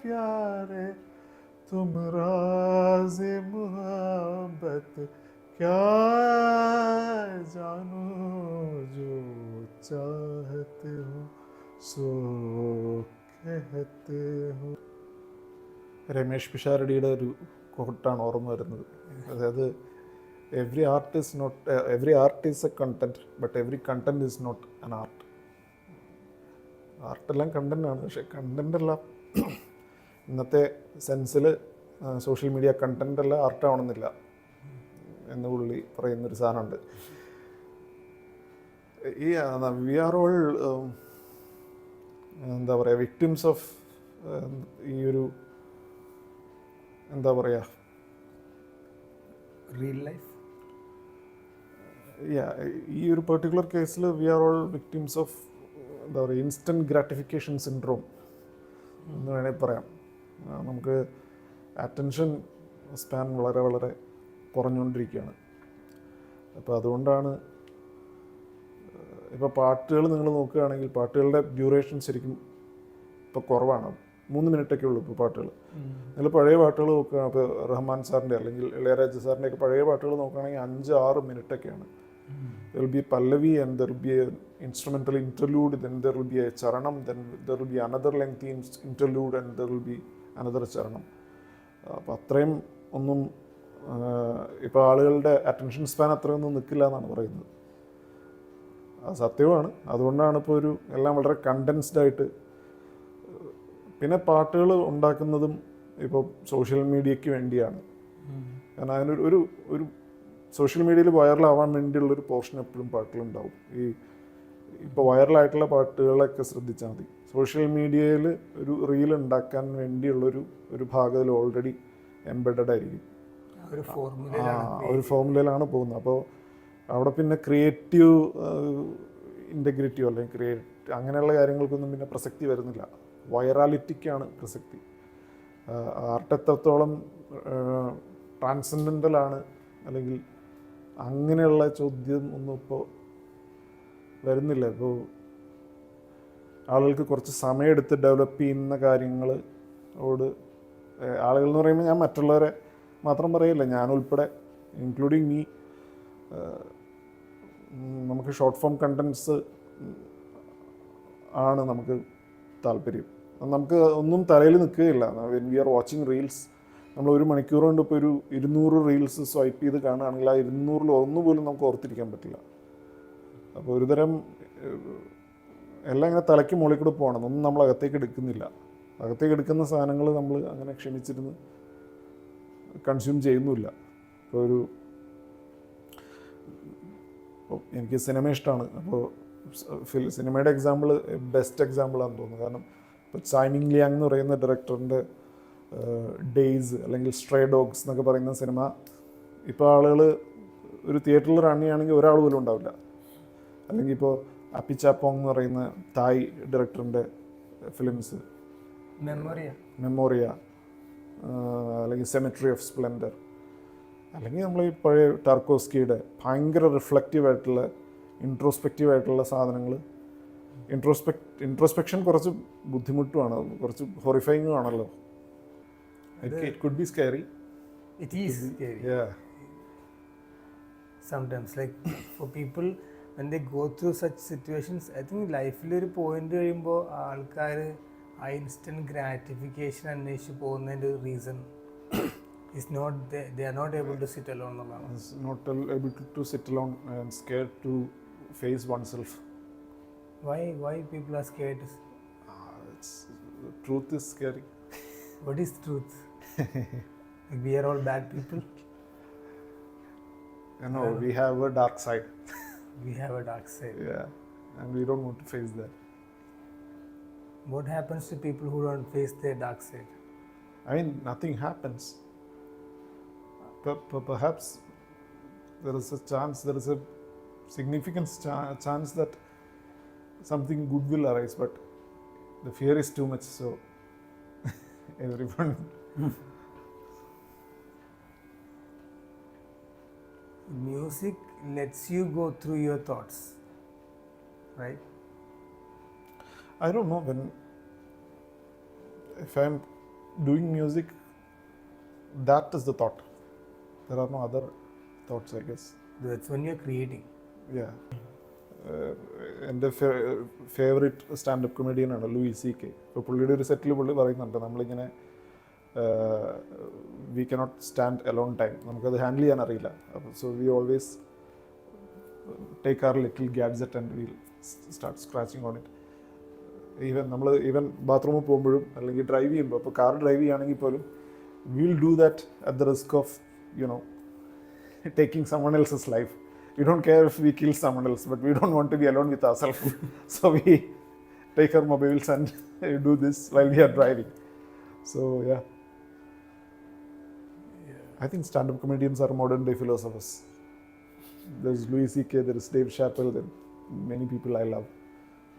प्यारे तुम राज मोहब्बत क्या जानो जो चाहते हो सो कहते हो. രമേഷ് പിഷാരടിയുടെ ഒരു കോട്ടാണ് ഓർമ്മ വരുന്നത്. അതായത് every art is a content but every content is not an art. ആർട്ടെല്ലാം കണ്ടന്റാണ്, പക്ഷെ കണ്ടൻ്റെല്ലാം ഇന്നത്തെ സെൻസിൽ സോഷ്യൽ മീഡിയ കണ്ടൻ്റെല്ലാം ആർട്ടാവണമെന്നില്ല എന്ന് പുള്ളി പറയുന്നൊരു സാധനമുണ്ട്. ഈ വി ആർ ഓൾ എന്താ പറയുക വിക്ടിംസ് ഓഫ് ഈ ഒരു എന്താ പറയുക റിയൽ ലൈഫ്. ഈ ഒരു പെർട്ടിക്കുലർ കേസിൽ we are all victims of എന്താ പറയുക ഇൻസ്റ്റൻറ്റ് ഗ്രാറ്റിഫിക്കേഷൻ സിൻഡ്രോം എന്ന് വേണമെങ്കിൽ പറയാം. നമുക്ക് അറ്റൻഷൻ സ്പാൻ വളരെ വളരെ കുറഞ്ഞുകൊണ്ടിരിക്കുകയാണ്. അപ്പോൾ അതുകൊണ്ടാണ് ഇപ്പോൾ പാട്ടുകൾ നിങ്ങൾ നോക്കുകയാണെങ്കിൽ പാട്ടുകളുടെ ഡ്യൂറേഷൻ ശരിക്കും ഇപ്പോൾ കുറവാണ്. 3 മിനിറ്റൊക്കെ ഉള്ളൂ ഇപ്പോൾ പാട്ടുകൾ. നിങ്ങൾ പഴയ പാട്ടുകൾ നോക്കുകയാണ്, ഇപ്പോൾ റഹ്മാൻ സാറിൻ്റെ അല്ലെങ്കിൽ ഇളയരാജ സാറിൻ്റെയൊക്കെ പഴയ പാട്ടുകൾ നോക്കുകയാണെങ്കിൽ 5-6 മിനിറ്റൊക്കെയാണ്. there will be Pallavi and there will be an instrumental interlude, then there will be a charanam, then there will be another lengthy interlude and there will be another charanam. അപ്പോൾ അത്രയും ഒന്നും ഇപ്പോൾ ആളുകളുടെ അറ്റൻഷൻ സ്പാൻ അത്രയൊന്നും നിൽക്കില്ല എന്നാണ് പറയുന്നത്. അത് സത്യമാണ്. അതുകൊണ്ടാണ് ഇപ്പോൾ എല്ലാം വളരെ കണ്ടൻസ്ഡ് ആയിട്ട്. പിന്നെ പാട്ടുകൾ ഉണ്ടാക്കുന്നതും ഇപ്പോൾ സോഷ്യൽ മീഡിയയ്ക്ക് വേണ്ടിയാണ്. കാരണം അതിനൊരു ഒരു സോഷ്യൽ മീഡിയയിൽ വൈറലാവാൻ വേണ്ടിയുള്ളൊരു പോർഷൻ എപ്പോഴും പാട്ടുകളുണ്ടാവും. ഇപ്പോൾ വൈറലായിട്ടുള്ള പാട്ടുകളൊക്കെ ശ്രദ്ധിച്ചാൽ മതി. സോഷ്യൽ മീഡിയയിൽ ഒരു റീൽ ഉണ്ടാക്കാൻ വേണ്ടിയുള്ളൊരു ഭാഗത്തിൽ ഓൾറെഡി എംബഡഡ് ആയിരിക്കും. ഒരു ഫോർമുലയിലാണ് പോകുന്നത്. അപ്പോൾ അവിടെ പിന്നെ ക്രിയേറ്റീവ് ഇൻറ്റഗ്രിറ്റിയോ അല്ലെങ്കിൽ അങ്ങനെയുള്ള കാര്യങ്ങൾക്കൊന്നും പിന്നെ പ്രസക്തി വരുന്നില്ല. വൈറാലിറ്റിക്കാണ് പ്രസക്തി. ആർട്ട് എത്രത്തോളം ട്രാൻസെൻഡൻ്റലാണ് അല്ലെങ്കിൽ അങ്ങനെയുള്ള ചോദ്യം ഒന്നും ഇപ്പോൾ വരുന്നില്ല. ഇപ്പോൾ ആളുകൾക്ക് കുറച്ച് സമയമെടുത്ത് ഡെവലപ്പ് ചെയ്യുന്ന കാര്യങ്ങളോട് ആളുകൾ എന്ന് പറയുമ്പോൾ ഞാൻ മറ്റുള്ളവരെ മാത്രം പറയില്ല, ഞാനുൾപ്പെടെ ഇൻക്ലൂഡിങ് മീ, നമുക്ക് ഷോർട്ട് ഫോം കണ്ടൻസ് ആണ് നമുക്ക് താല്പര്യം. നമുക്ക് ഒന്നും തലയിൽ നിൽക്കുകയില്ല. When we are watching reels, നമ്മൾ 1 മണിക്കൂർ കൊണ്ട് ഇപ്പോൾ 200 റീൽസ് സ്വൈപ്പ് ചെയ്ത് കാണുകയാണെങ്കിൽ ആ 200-ൽ ഒന്നുപോലും നമുക്ക് ഓർത്തിരിക്കാൻ പറ്റില്ല. അപ്പോൾ ഒരുതരം എല്ലാം ഇങ്ങനെ തലയ്ക്ക് മുകളിൽ കൂടെ പോകണം. ഒന്നും നമ്മൾ അകത്തേക്ക് എടുക്കുന്നില്ല. അകത്തേക്ക് എടുക്കുന്ന സാധനങ്ങൾ നമ്മൾ അങ്ങനെ ക്ഷമിച്ചിരുന്ന് കൺസ്യൂം ചെയ്യുന്നുമില്ല. ഇപ്പോൾ എനിക്ക് സിനിമ ഇഷ്ടമാണ്. അപ്പോൾ സിനിമയുടെ എക്സാമ്പിൾ ബെസ്റ്റ് എക്സാമ്പിളാണെന്ന് തോന്നുന്നു. കാരണം ഇപ്പോൾ സൈമിങ് ലിയാങ് എന്ന് പറയുന്ന ഡയറക്ടറിൻ്റെ ഡേയ്സ് അല്ലെങ്കിൽ സ്ട്രേ ഡോഗ്സ് എന്നൊക്കെ പറയുന്ന സിനിമ ഇപ്പോൾ ആളുകൾ ഒരു തിയേറ്ററിൽ റൺ ചെയ്യുകയാണെങ്കിൽ ഒരാൾ പോലും ഉണ്ടാവില്ല. അല്ലെങ്കിൽ ഇപ്പോൾ അപ്പിച്ചാപ്പോങ് എന്ന് പറയുന്ന തായ് ഡയറക്ടറിൻ്റെ ഫിലിംസ്, മെമ്മോറിയ അല്ലെങ്കിൽ സെമിട്രി ഓഫ് സ്പ്ലെൻഡർ, അല്ലെങ്കിൽ നമ്മൾ ഈ പഴയ ടാർക്കോസ്കിയുടെ ഭയങ്കര റിഫ്ലക്റ്റീവായിട്ടുള്ള ഇൻട്രോസ്പെക്റ്റീവായിട്ടുള്ള സാധനങ്ങൾ. ഇൻട്രോസ്പെക്ഷൻ കുറച്ച് ബുദ്ധിമുട്ടുമാണ്, കുറച്ച് ഹൊറിഫൈങ്ങും ആണല്ലോ. It could be scary. It is scary. Yeah. Sometimes, like for people when they go through such situations, I think ലൈഫിൽ ഒരു പോയിന്റ് കഴിയുമ്പോൾ ആൾക്കാർ ആ ഇൻസ്റ്റൻറ്റ് ഗ്രാറ്റിഫിക്കേഷൻ അന്വേഷിച്ച് പോകുന്നതിൻ്റെ ഒരു reason is not they are not able to sit alone alone. is not able to sit alone and scared to face oneself. Why people are scared? Truth is scary. What is truth? Like we are all bad people. We have a dark side. We have a dark side. Yeah, and we don't want to face that. What happens to people who don't face their dark side? I mean, nothing happens. Perhaps there is a chance, there is a significant chance that something good will arise, but the fear is too much, so everyone. Music lets you go through your thoughts, right? I don't know if I'm doing music, that is the thought. There are no other thoughts, I guess. That's when you're creating. Yeah. എൻ്റെ favourite standup കൊമേഡിയനാണ് Louis CK. ഇപ്പോൾ പുള്ളിയുടെ ഒരു സെറ്റിൽ പുള്ളി പറയുന്നുണ്ട്, നമ്മളിങ്ങനെ we cannot stand alone time, നമുക്കത് handle ചെയ്യാൻ അറിയില്ല. So we always take R little gadget and will start scratching on it. Even ബാത്റൂമിൽ പോകുമ്പോഴും അല്ലെങ്കിൽ ഡ്രൈവ് ചെയ്യുമ്പോൾ, ഇപ്പോൾ കാർ ഡ്രൈവ് ചെയ്യുകയാണെങ്കിൽ പോലും will do that at the risk of taking someone else's life. We don't care if we kill someone else, but we don't want to be alone with ourselves. So we take our mobiles and do this while we are driving. So yeah. I think stand-up comedians are modern day philosophers. There's Louis CK, there is Dave Chappelle, there are many people I love.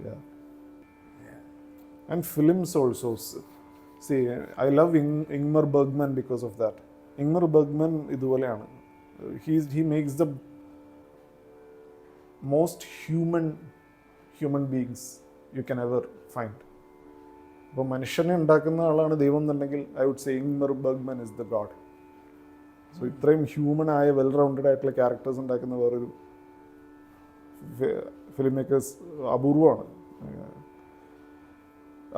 Yeah. And films also. See, I love Ingmar Bergman because of that. Ingmar Bergman iduvaleyanu. He makes the most human beings you can ever find. അപ്പോൾ മനുഷ്യനെ ഉണ്ടാക്കുന്ന ആളാണ് ദൈവം എന്നുണ്ടെങ്കിൽ I would say Ingmar Bergman is the God. So ഇത്രയും ഹ്യൂമനായ well rounded ആയിട്ടുള്ള characters ഉണ്ടാക്കുന്ന വേറൊരു ഫിലിം മേക്കേഴ്സ് അപൂർവമാണ്.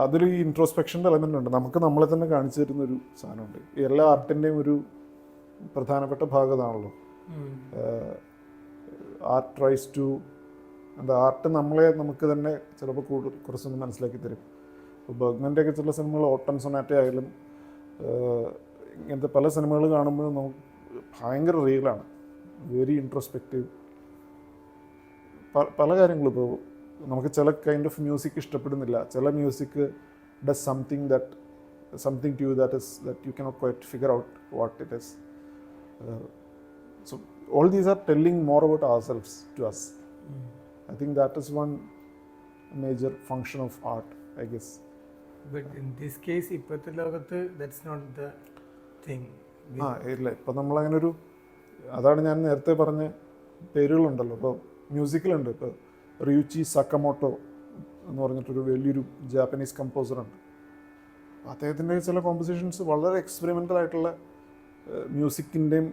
അതൊരു ഇൻട്രോസ്പെക്ഷൻ്റെ എലമെൻ്റ് ഉണ്ട്, നമുക്ക് നമ്മളെ തന്നെ കാണിച്ചു തരുന്നൊരു സാധനമുണ്ട്. എല്ലാ ആർട്ടിൻ്റെയും ഒരു പ്രധാനപ്പെട്ട ഭാഗത്താണല്ലോ ആർട്ട് ട്രൈസ് ടു, എന്താ ആർട്ട് നമുക്ക് തന്നെ ചിലപ്പോൾ കുറച്ചൊന്ന് മനസ്സിലാക്കി തരും. ഇപ്പോൾ ബർഗ്മാൻ്റെ ഒക്കെ ചില സിനിമകൾ, ഓട്ടം സൊനാറ്റ ആയാലും ഇങ്ങനത്തെ പല സിനിമകൾ കാണുമ്പോൾ നമുക്ക് ഭയങ്കര റിയലാണ്, വെരി ഇൻട്രോസ്പെക്റ്റീവ്. പല കാര്യങ്ങളും ഇപ്പോൾ നമുക്ക് ചില കൈൻഡ് ഓഫ് മ്യൂസിക് ഇഷ്ടപ്പെടുന്നില്ല, ചില music does something to you that you cannot quite figure out what it is. So all these are telling more about ourselves to us. I think that is one major function of art, I guess. But in this case, ഇപ്പോഴത്തെ ലോകത്ത് that's not the thing. ഇല്ല, ഇപ്പം നമ്മളങ്ങനെ ഒരു, അതാണ് ഞാൻ നേരത്തെ പറഞ്ഞ പേരുകളുണ്ടല്ലോ. ഇപ്പോൾ മ്യൂസിക്കിലുണ്ട്, ഇപ്പോൾ റിയൂച്ചി സക്കമോട്ടോ എന്ന് പറഞ്ഞിട്ടൊരു വലിയൊരു ജാപ്പനീസ് കമ്പോസറുണ്ട്. അദ്ദേഹത്തിൻ്റെ ചില കോമ്പോസിഷൻസ് വളരെ എക്സ്പെരിമെൻ്റൽ ആയിട്ടുള്ള മ്യൂസിക്കിൻ്റെയും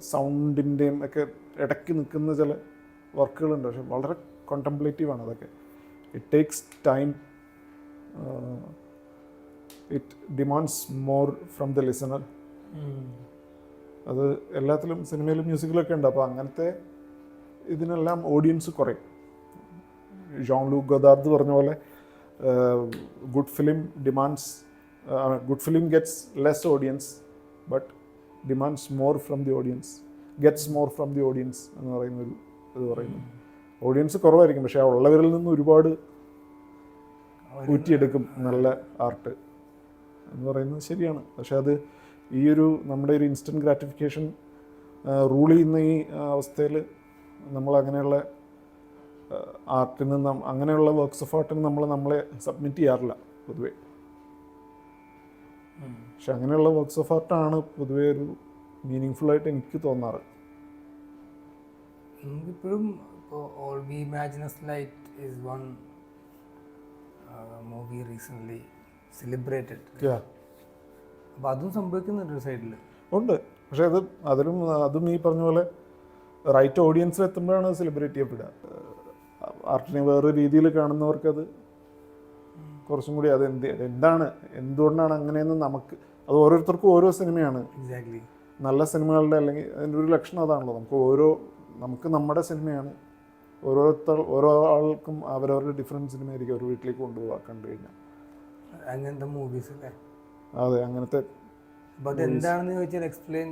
സൗണ്ടിൻ്റെയും ഒക്കെ ഇടയ്ക്ക് നിൽക്കുന്ന ചില വർക്കുകളുണ്ട്. പക്ഷെ വളരെ കോണ്ടംപ്ലേറ്റീവാണ് അതൊക്കെ. It takes time, it demands more from the listener. അത് എല്ലാത്തിലും സിനിമയിലും മ്യൂസിക്കിലൊക്കെ ഉണ്ട്. അപ്പോൾ അങ്ങനത്തെ ഇതിനെല്ലാം ഓഡിയൻസ് കുറയും. ജോൺ ലൂക്ക് ഗൊദാർഡ് പറഞ്ഞ പോലെ good film gets less audience but demands more from the audience, gets more from the audience എന്ന് പറയുന്നൊരു ഇത് പറയുന്നു. ഓഡിയൻസ് കുറവായിരിക്കും, പക്ഷെ ആ ഉള്ളവരിൽ നിന്ന് ഒരുപാട് ഊറ്റിയെടുക്കും നല്ല ആർട്ട് എന്ന് പറയുന്നത് ശരിയാണ്. പക്ഷെ അത് ഈ ഒരു നമ്മുടെ ഒരു ഇൻസ്റ്റൻറ്റ് ഗ്രാറ്റിഫിക്കേഷൻ റൂൾ ചെയ്യുന്ന ഈ അവസ്ഥയിൽ നമ്മൾ അങ്ങനെയുള്ള ആർട്ടിന്, അങ്ങനെയുള്ള വർക്ക്സ് ഓഫ് ആർട്ടിന് നമ്മളെ സബ്മിറ്റ് ചെയ്യാറില്ല പൊതുവെ. പക്ഷെ അങ്ങനെയുള്ള വർക്ക്സ് ഓഫ് ആർട്ടാണ് പൊതുവെ ഒരു മീനിങ് ഫുൾ ആയിട്ട് എനിക്ക് തോന്നാറ്. ഇപ്പോഴും All We Imagine Us Light is one movie recently celebrated. അപ്പോൾ അതും സംഭവിക്കുന്നുണ്ട് ഒരു സൈഡിൽ ഉണ്ട്. പക്ഷെ അതും ഈ പറഞ്ഞ പോലെ റൈറ്റ് ഓഡിയൻസിൽ എത്തുമ്പോഴാണ് അത് സെലിബ്രേറ്റ് ചെയ്യപ്പെടുക. ആർട്ടിനെ വേറൊരു രീതിയിൽ കാണുന്നവർക്കത് കുറച്ചും കൂടി എന്തുകൊണ്ടാണ് അങ്ങനെയെന്ന് അത് ഓരോരുത്തർക്കും ഓരോ സിനിമയാണ്. എക്സാക്ട്ലി. നല്ല സിനിമകളുടെ അല്ലെങ്കിൽ അതിൻ്റെ ഒരു ലക്ഷണം അതാണല്ലോ, നമുക്ക് നമ്മുടെ സിനിമയാണ്. ഓരോ ആൾക്കും അവരവരുടെ ഡിഫറെൻറ്റ് സിനിമയായിരിക്കും അവർ വീട്ടിലേക്ക് കൊണ്ടുപോകാൻ കണ്ടു കഴിഞ്ഞാൽ. അങ്ങനത്തെ മൂവീസ് അല്ലേ? അതെ, അങ്ങനത്തെ. അപ്പോൾ അതെന്താണെന്ന് ചോദിച്ചാൽ explain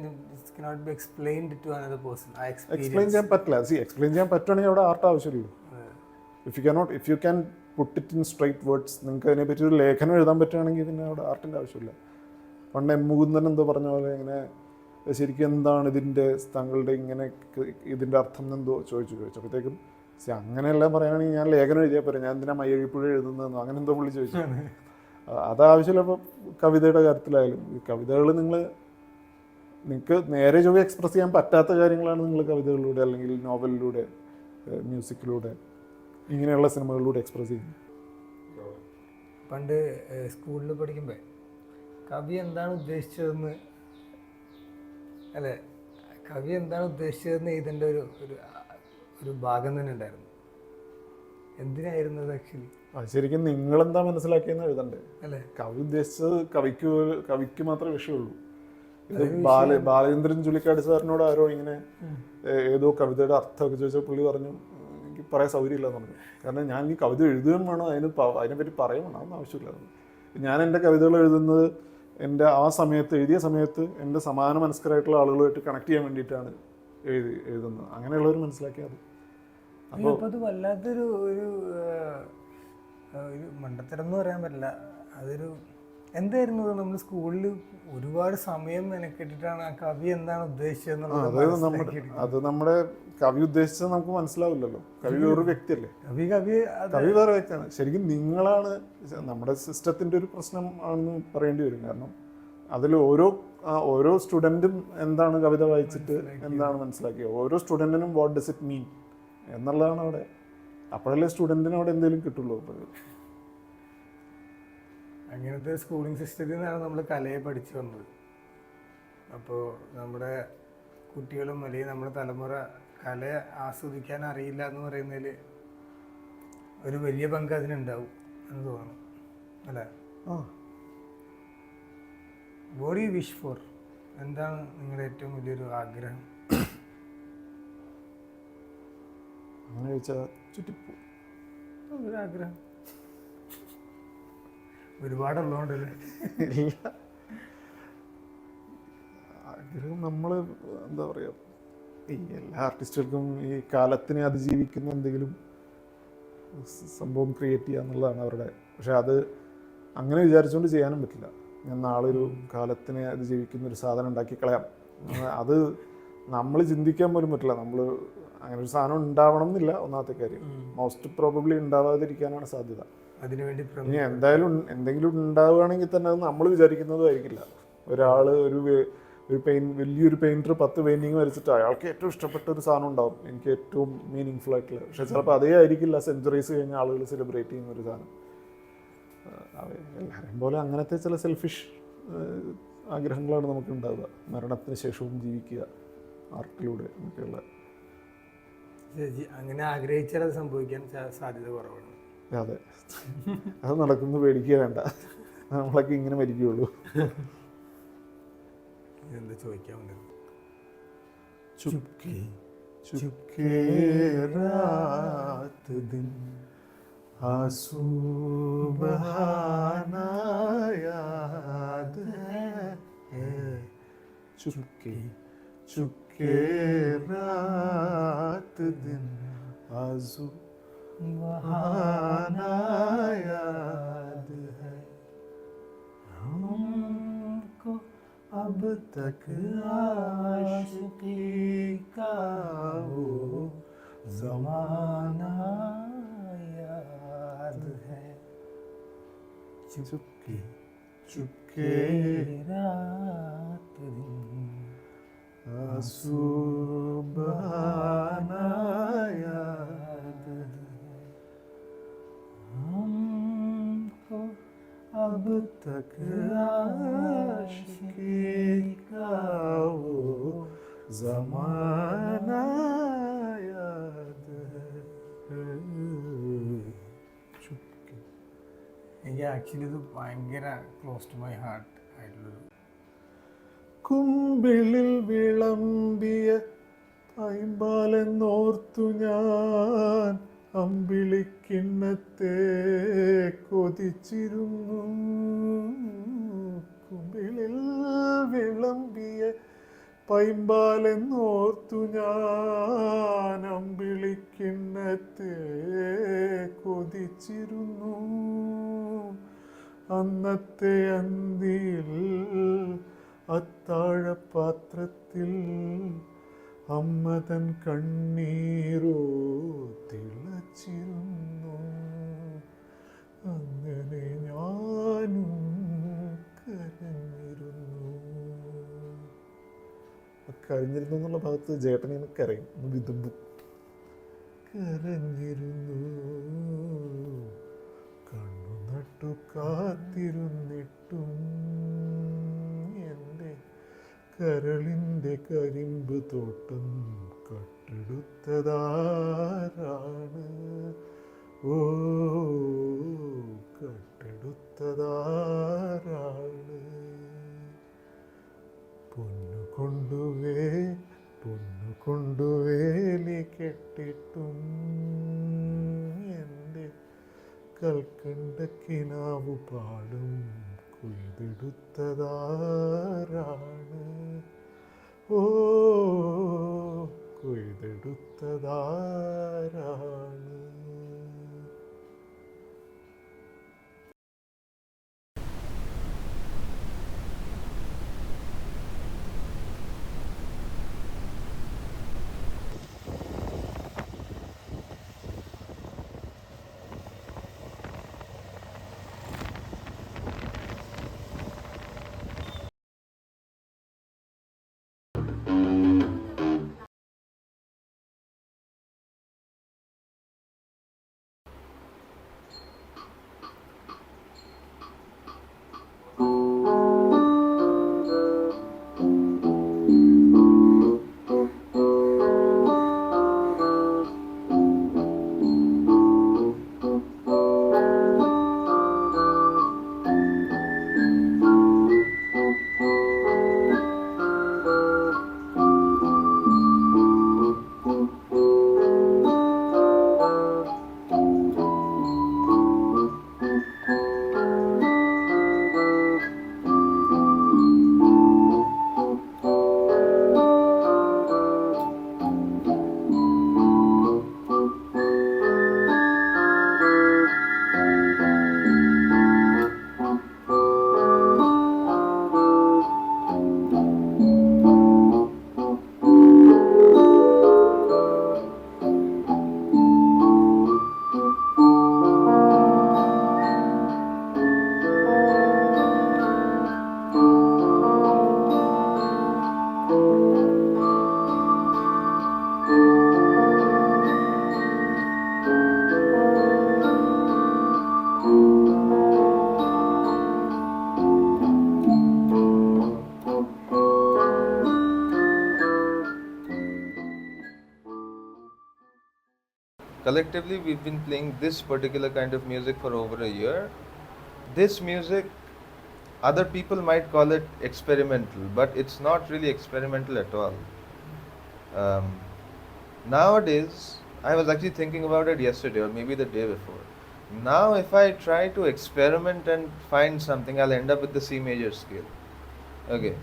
to another person. Explain ചെയ്യാൻ പറ്റില്ല. എക്സ്പ്ലെയിൻ ചെയ്യാൻ പറ്റുവാണെങ്കിൽ അവിടെ ആർട്ട് ആവശ്യമില്ലല്ലോ. If you can put it in straight words, നിങ്ങൾക്ക് അതിനെപ്പറ്റി ഒരു ലേഖനം എഴുതാൻ പറ്റുകയാണെങ്കിൽ പിന്നെ അവിടെ ആർട്ടിൻ്റെ ആവശ്യമില്ല. പണ്ട് എം മുകുന്ദൻ എന്തോ പറഞ്ഞ പോലെ ഇങ്ങനെ ശരിക്കും എന്താണ് ഇതിൻ്റെ താങ്കളുടെ ഇങ്ങനെ ഇതിൻ്റെ അർത്ഥം എന്തോ ചോദിച്ചപ്പോഴത്തേക്കും അങ്ങനെയെല്ലാം പറയുകയാണെങ്കിൽ ഞാൻ ലേഖനം എഴുതിയാൽ പോരാ, ഞാൻ എന്തിനാ മയ്യഴിപ്പുഴ എഴുതുന്നതെന്നോ അങ്ങനെ എന്തോ പുള്ളി ചോദിച്ചു. അതാവശ്യമില്ല. ഇപ്പോൾ കവിതയുടെ കാര്യത്തിലായാലും ഈ കവിതകൾ നിങ്ങൾക്ക് നേരെ ചൊവ്വ എക്സ്പ്രസ് ചെയ്യാൻ പറ്റാത്ത കാര്യങ്ങളാണ് നിങ്ങൾ കവിതകളിലൂടെ അല്ലെങ്കിൽ നോവലിലൂടെ മ്യൂസിക്കിലൂടെ ഇങ്ങനെയുള്ള സിനിമകളിലൂടെ എക്സ്പ്രസ് ചെയ്യുന്നത്. പണ്ട് സ്കൂളിൽ പഠിക്കുമ്പോൾ കവി എന്താണ് ഉദ്ദേശിച്ചതെന്ന് ഇതിൻ്റെ ഒരു ഭാഗം തന്നെ ഉണ്ടായിരുന്നു. എന്തിനായിരുന്നു അത് ആക്ച്വലി? ശരിക്കും നിങ്ങളെന്താ മനസ്സിലാക്കിയെന്ന് എഴുതണ്ടേ അല്ലേ? കവി ഉദ്ദേശിച്ചത് കവിക്ക് മാത്രമേ വിഷയമുള്ളൂ. ഇത് ബാലേന്ദ്രൻ ചുള്ളിക്കാട് സാറിനോട് ആരോ ഇങ്ങനെ ഏതോ കവിതയുടെ അർത്ഥമൊക്കെ ചോദിച്ചാൽ പുള്ളി പറഞ്ഞു എനിക്ക് പറയാൻ സൗകര്യമില്ലെന്ന് പറഞ്ഞു. കാരണം ഞാൻ ഈ കവിത എഴുതുകയും വേണം, അതിനെപ്പറ്റി പറയുകയും വേണം, അതൊന്നും ആവശ്യമില്ല. ഞാൻ എൻ്റെ കവിതകൾ എഴുതുന്നത് എൻ്റെ എഴുതിയ സമയത്ത് എൻ്റെ സമാന മനസ്കരായിട്ടുള്ള ആളുകളുമായിട്ട് കണക്ട് ചെയ്യാൻ വേണ്ടിയിട്ടാണ് എഴുതുന്നത്. അങ്ങനെയുള്ളവർ മനസ്സിലാക്കിയത്. അപ്പോൾ അത് വല്ലാത്തൊരു ഒരു മണ്ടത്തരം എന്ന് പറയാൻ പറ്റില്ല. അതൊരു എന്തായിരുന്നു നമ്മൾ സ്കൂളിൽ ഒരുപാട് സമയം മെനക്കെട്ടിട്ടാണ് ആ കവി എന്താണ് ഉദ്ദേശിച്ചതെന്നുള്ളത്. അത് നമ്മുടെ കവി ഉദ്ദേശിച്ചത് നമുക്ക് മനസ്സിലാവില്ലല്ലോ. കവി വേറൊരു വ്യക്തിയല്ലേ, കവി വേറെ വ്യക്തിയാണ്. ശരിക്കും നിങ്ങളാണ് നമ്മുടെ സിസ്റ്റത്തിൻ്റെ ഒരു പ്രശ്നം ആണെന്ന് പറയേണ്ടി വരും. കാരണം അതിൽ ഓരോ സ്റ്റുഡൻറ്റും എന്താണ് കവിത വായിച്ചിട്ട് എന്താണ് മനസ്സിലാക്കിയത്, ഓരോ സ്റ്റുഡൻറ്റിനും വാട്ട് ഡസ് ഇറ്റ് മീൻ എന്നുള്ളതാണ് അവിടെ. അപ്പോഴല്ലേ സ്റ്റുഡൻറ്റിന് അവിടെ എന്തെങ്കിലും കിട്ടുള്ളൂ. അങ്ങനത്തെ സ്കൂളിംഗ് സിസ്റ്റത്തിൽ നിന്നാണ് നമ്മൾ കലയെ പഠിച്ചു വന്നത്. അപ്പോൾ നമ്മുടെ കുട്ടികളും അല്ലെങ്കിൽ നമ്മുടെ തലമുറ കലയെ ആസ്വദിക്കാൻ അറിയില്ല എന്ന് പറയുന്നതിൽ ഒരു വലിയ പങ്ക് അതിനുണ്ടാവും എന്ന് തോന്നുന്നു അല്ലേ? What you wish four? എന്താണ് നിങ്ങളുടെ ഏറ്റവും വലിയൊരു ആഗ്രഹം? അങ്ങനെ ചോദിച്ചാൽ ചുറ്റിപ്പോ ഒരാഗ്രഹം ഒരുപാടുള്ളതുകൊണ്ടല്ലേ? ആഗ്രഹം നമ്മൾ എന്താ പറയുക, ഈ എല്ലാ ആർട്ടിസ്റ്റുകൾക്കും ഈ കാലത്തിനെ അതിജീവിക്കുന്ന എന്തെങ്കിലും സംഭവം ക്രിയേറ്റ് ചെയ്യുക എന്നുള്ളതാണ് അവരുടെ. പക്ഷെ അത് അങ്ങനെ വിചാരിച്ചുകൊണ്ട് ചെയ്യാനും പറ്റില്ല. ഞാൻ നാളെ ഒരു കാലത്തിനെ അതിജീവിക്കുന്ന ഒരു സാധനം ഉണ്ടാക്കി കളയാം, അത് നമ്മൾ ചിന്തിക്കാൻ പോലും പറ്റില്ല. നമ്മൾ അങ്ങനെ ഒരു സാധനം ഉണ്ടാവണം എന്നില്ല ഒന്നാമത്തെ കാര്യം. മോസ്റ്റ് പ്രോബബ്ലി ഉണ്ടാവാതിരിക്കാനാണ് സാധ്യത. അതിനുവേണ്ടി ഇനി എന്തായാലും എന്തെങ്കിലും ഉണ്ടാവുകയാണെങ്കിൽ തന്നെ അത് നമ്മൾ വിചാരിക്കുന്നതും ആയിരിക്കില്ല. ഒരാൾ വലിയൊരു പെയിൻറ്റർ 10 പെയിൻറ്റിങ് വരച്ചിട്ട് അയാൾക്ക് ഏറ്റവും ഇഷ്ടപ്പെട്ട ഒരു സാധനം ഉണ്ടാവും, എനിക്ക് ഏറ്റവും മീനിങ് ആയിട്ടുള്ള. പക്ഷെ ചിലപ്പോൾ അതേ ആയിരിക്കില്ല സെഞ്ചുറീസ് കഴിഞ്ഞ ആളുകൾ സെലിബ്രേറ്റ് ചെയ്യുന്ന ഒരു സാധനം. എല്ലാവരെയും പോലെ അങ്ങനത്തെ ചില സെൽഫിഷ് ആഗ്രഹങ്ങളാണ് നമുക്ക് ഉണ്ടാവുക. മരണത്തിന് ശേഷവും ജീവിക്കുക ആർട്ടിലൂടെ എന്നൊക്കെയുള്ള. അങ്ങനെ ആഗ്രഹിച്ചാൽ അത് സംഭവിക്കാൻ സാധ്യത കുറവാണ്. അതെ, അത് നടക്കുന്നു, പേടിക്കുക വേണ്ട, നമ്മളൊക്കെ ഇങ്ങനെ മരിക്കുകയുള്ളൂ. എന്താ ചോദിക്കാൻ വന്നത്? ചുപ്കേ ചുപ്കേ രാത് ദിൻ ആസൂ ബഹാനാ യാദ് ഹൈ, ചുപ്കേ ചുപ്കേ രാത് ദിൻ ആസൂ बहाना याद है हमको अब तक आशिकी का वो ज़माना याद है, चुपके चुपके रात दिन आंसू बहाना याद है हमको अब तक आशिकी का वो ज़माना याद है. എനിക്ക് ആക്ച്വലി ഇത് ഭയങ്കര ക്ലോസ് ടു മൈ ഹാർട്ട് ആയിട്ടുള്ളൊരു കുമ്പിളിൽ വിളമ്പിയ പൈമ്പാലെന്നോർത്തു ഞാൻ അമ്പിളിക്കിണ്ണത്തെ കൊതിച്ചിരുന്നു. കുമ്പിളിൽ വിളമ്പിയ പൈമ്പാലെന്നോർത്തു ഞാൻ അമ്പിളിക്കിണ്ണത്തെ കൊതിച്ചിരുന്നു. അന്നത്തെ അന്തിയിൽ അത്താഴപാത്രത്തിൽ അമ്മതൻ കണ്ണീരോ തിളച്ചിരുന്നു. അങ്ങനെ ഞാനും കരഞ്ഞിരുന്നു. കരഞ്ഞിരുന്നു എന്നുള്ള ഭാഗത്ത് ജേട്ടനെ കരയും, വിതുമ്പും. കരഞ്ഞിരുന്നു, കണ്ണു നട്ടു കാത്തിരുന്നിട്ടും എൻ്റെ കരളിൻ്റെ കരിമ്പ് തോട്ടം കട്ടെടുത്തതാരാണ്? ഓ, കട്ടെടുത്തതാരാണ്? പൊന്നുകൊണ്ടുവേലി കെട്ടിട്ടും എൻ്റെ കൽക്കണ്ട കിനാവു പാടും കൊയ്തെടുത്തതാരാണ്? ഓ, കൊയ്തെടുത്തതാരാണ്? Collectively, we've been playing this particular kind of music for over a year. This music, other people might call it experimental, but it's not really experimental at all. Nowadays, I was actually thinking about it yesterday or maybe the day before. Now, if I try to experiment and find something, I'll end up with the C major scale. Okay.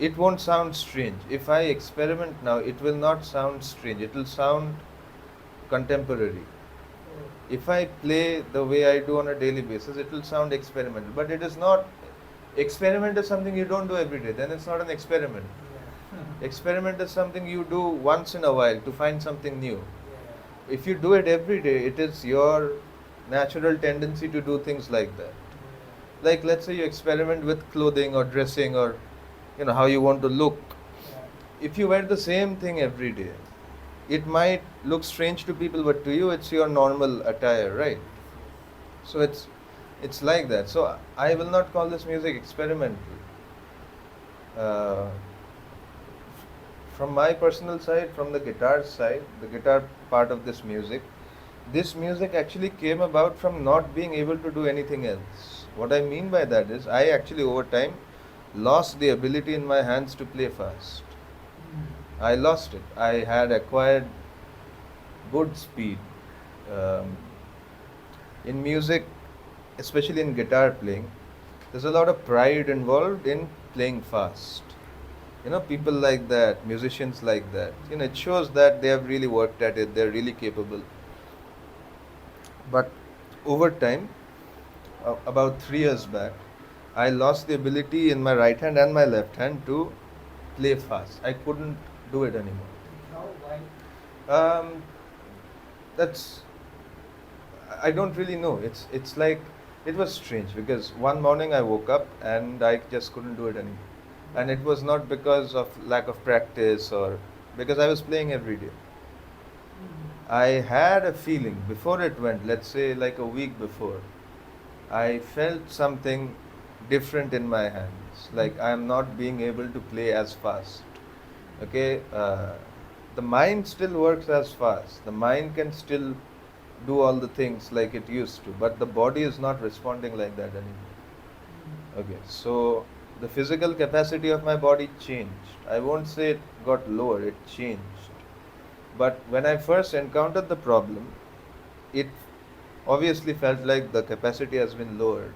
It won't sound strange. If I experiment now, it will not sound strange. It will sound contemporary. If I play the way I do on a daily basis, it will sound experimental. But it is not. Experiment is something you don't do every day. Then it's not an experiment. Experiment is something you do once in a while to find something new. If you do it every day, it is your natural tendency to do things like that. Like, let's say you experiment with clothing or dressing or how you want to look. If you wear the same thing every day, it might look strange to people, but to you it's your normal attire, right? So it's like that. So I will not call this music experimental. From my personal side, from the guitar side, the guitar part of this music actually came about from not being able to do anything else. What I mean by that is, I actually over time lost the ability in my hands to play fast. I lost it. I had acquired good speed. Um, in music, especially in guitar playing, there's a lot of pride involved in playing fast. You know, people like that, musicians like that. You know, it shows that they have really worked at it, they're really capable. But over time, about 3 years back, I lost the ability in my right hand and my left hand to play fast. I couldn't do it anymore. Um, that's I don't really know. It's like it was strange because one morning I woke up and I just couldn't do it anymore. And it was not because of lack of practice or because I was playing every day. I had a feeling before it went, let's say like a week before, I felt something different in my hands. Like I am not being able to play as fast. Okay, the mind still works as fast. The mind can still do all the things like it used to, but the body is not responding like that anymore. Okay, so the physical capacity of my body changed. I won't say it got lower, it changed. But when I first encountered the problem, it obviously felt like the capacity has been lowered.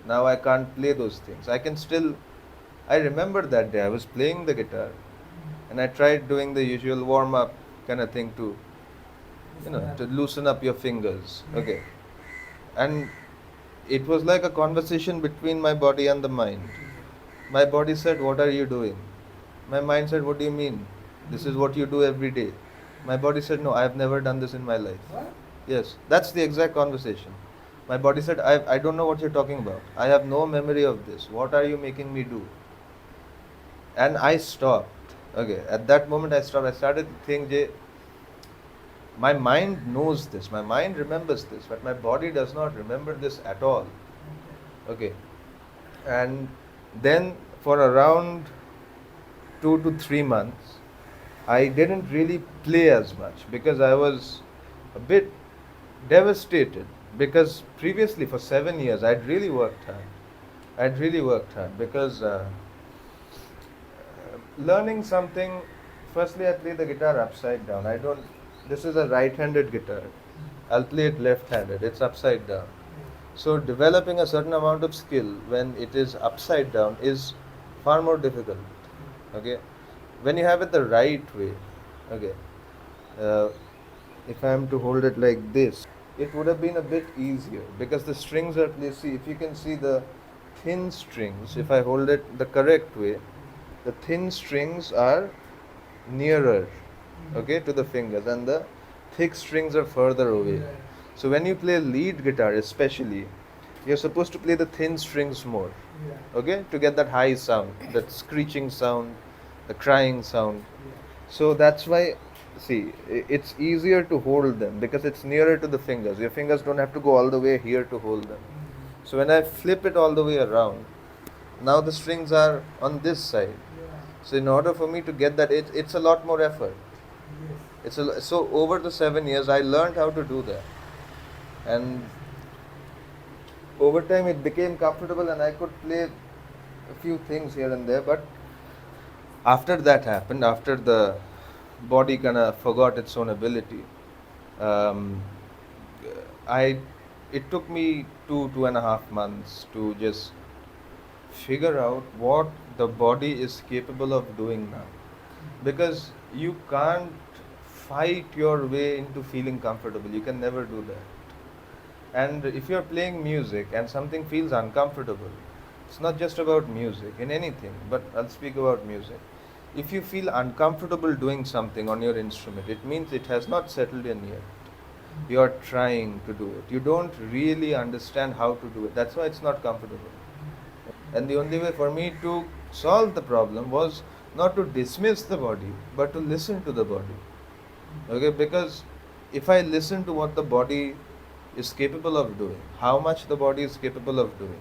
Now I can't play those things. I remember that day I was playing the guitar and I tried doing the usual warm up kind of thing to loosen up your fingers. Okay. And it was like a conversation between my body and the mind. My body said, "What are you doing?" My mind said, "What do you mean? This is what you do every day." My body said, "No, I have never done this in my life." What? Yes, that's the exact conversation. My body said, I don't know what you're talking about. I have no memory of this. What are you making me do? And I stopped. Okay, at that moment I stopped. I started to think, my mind knows this, my mind remembers this, but my body does not remember this at all. Okay. And then for around 2 to 3 months, I didn't really play as much because I was a bit devastated because previously for 7 years I'd really worked hard. I'd really worked hard because learning something, firstly I play the guitar upside down. This is a right-handed guitar. I'll play it left-handed. It's upside down. So developing a certain amount of skill when it is upside down is far more difficult. Okay, when you have it the right way. Okay, uh, if I am to hold it like this, it would have been a bit easier because the strings are. You see, if you can see the thin strings, if I hold it the correct way, the thin strings are nearer, okay, to the fingers, and the thick strings are further away. So when you play lead guitar, especially, you're supposed to play the thin strings more, okay, to get that high sound, that screeching sound, the crying sound. So that's why, see, it's easier to hold them because it's nearer to the fingers. Your fingers don't have to go all the way here to hold them. So when I flip it all the way around, now the strings are on this side. So in order for me to get that, it's a lot more effort. So over the 7 years, I learned how to do that, and over time it became comfortable, and I could play a few things here and there. But after that happened, after the body kind of forgot its own ability, um, I it took me 2.5 months to just figure out what the body is capable of doing now, because you can't fight your way into feeling comfortable. You can never do that. And if you're playing music and something feels uncomfortable, it's not just about music, in anything, but I'll speak about music. If you feel uncomfortable doing something on your instrument, it means it has not settled in yet. You're trying to do it. You don't really understand how to do it. That's why it's not comfortable. And the only way for me to solve the problem was not to dismiss the body, but to listen to the body. Okay, because if I listen to what the body is capable of doing, how much the body is capable of doing,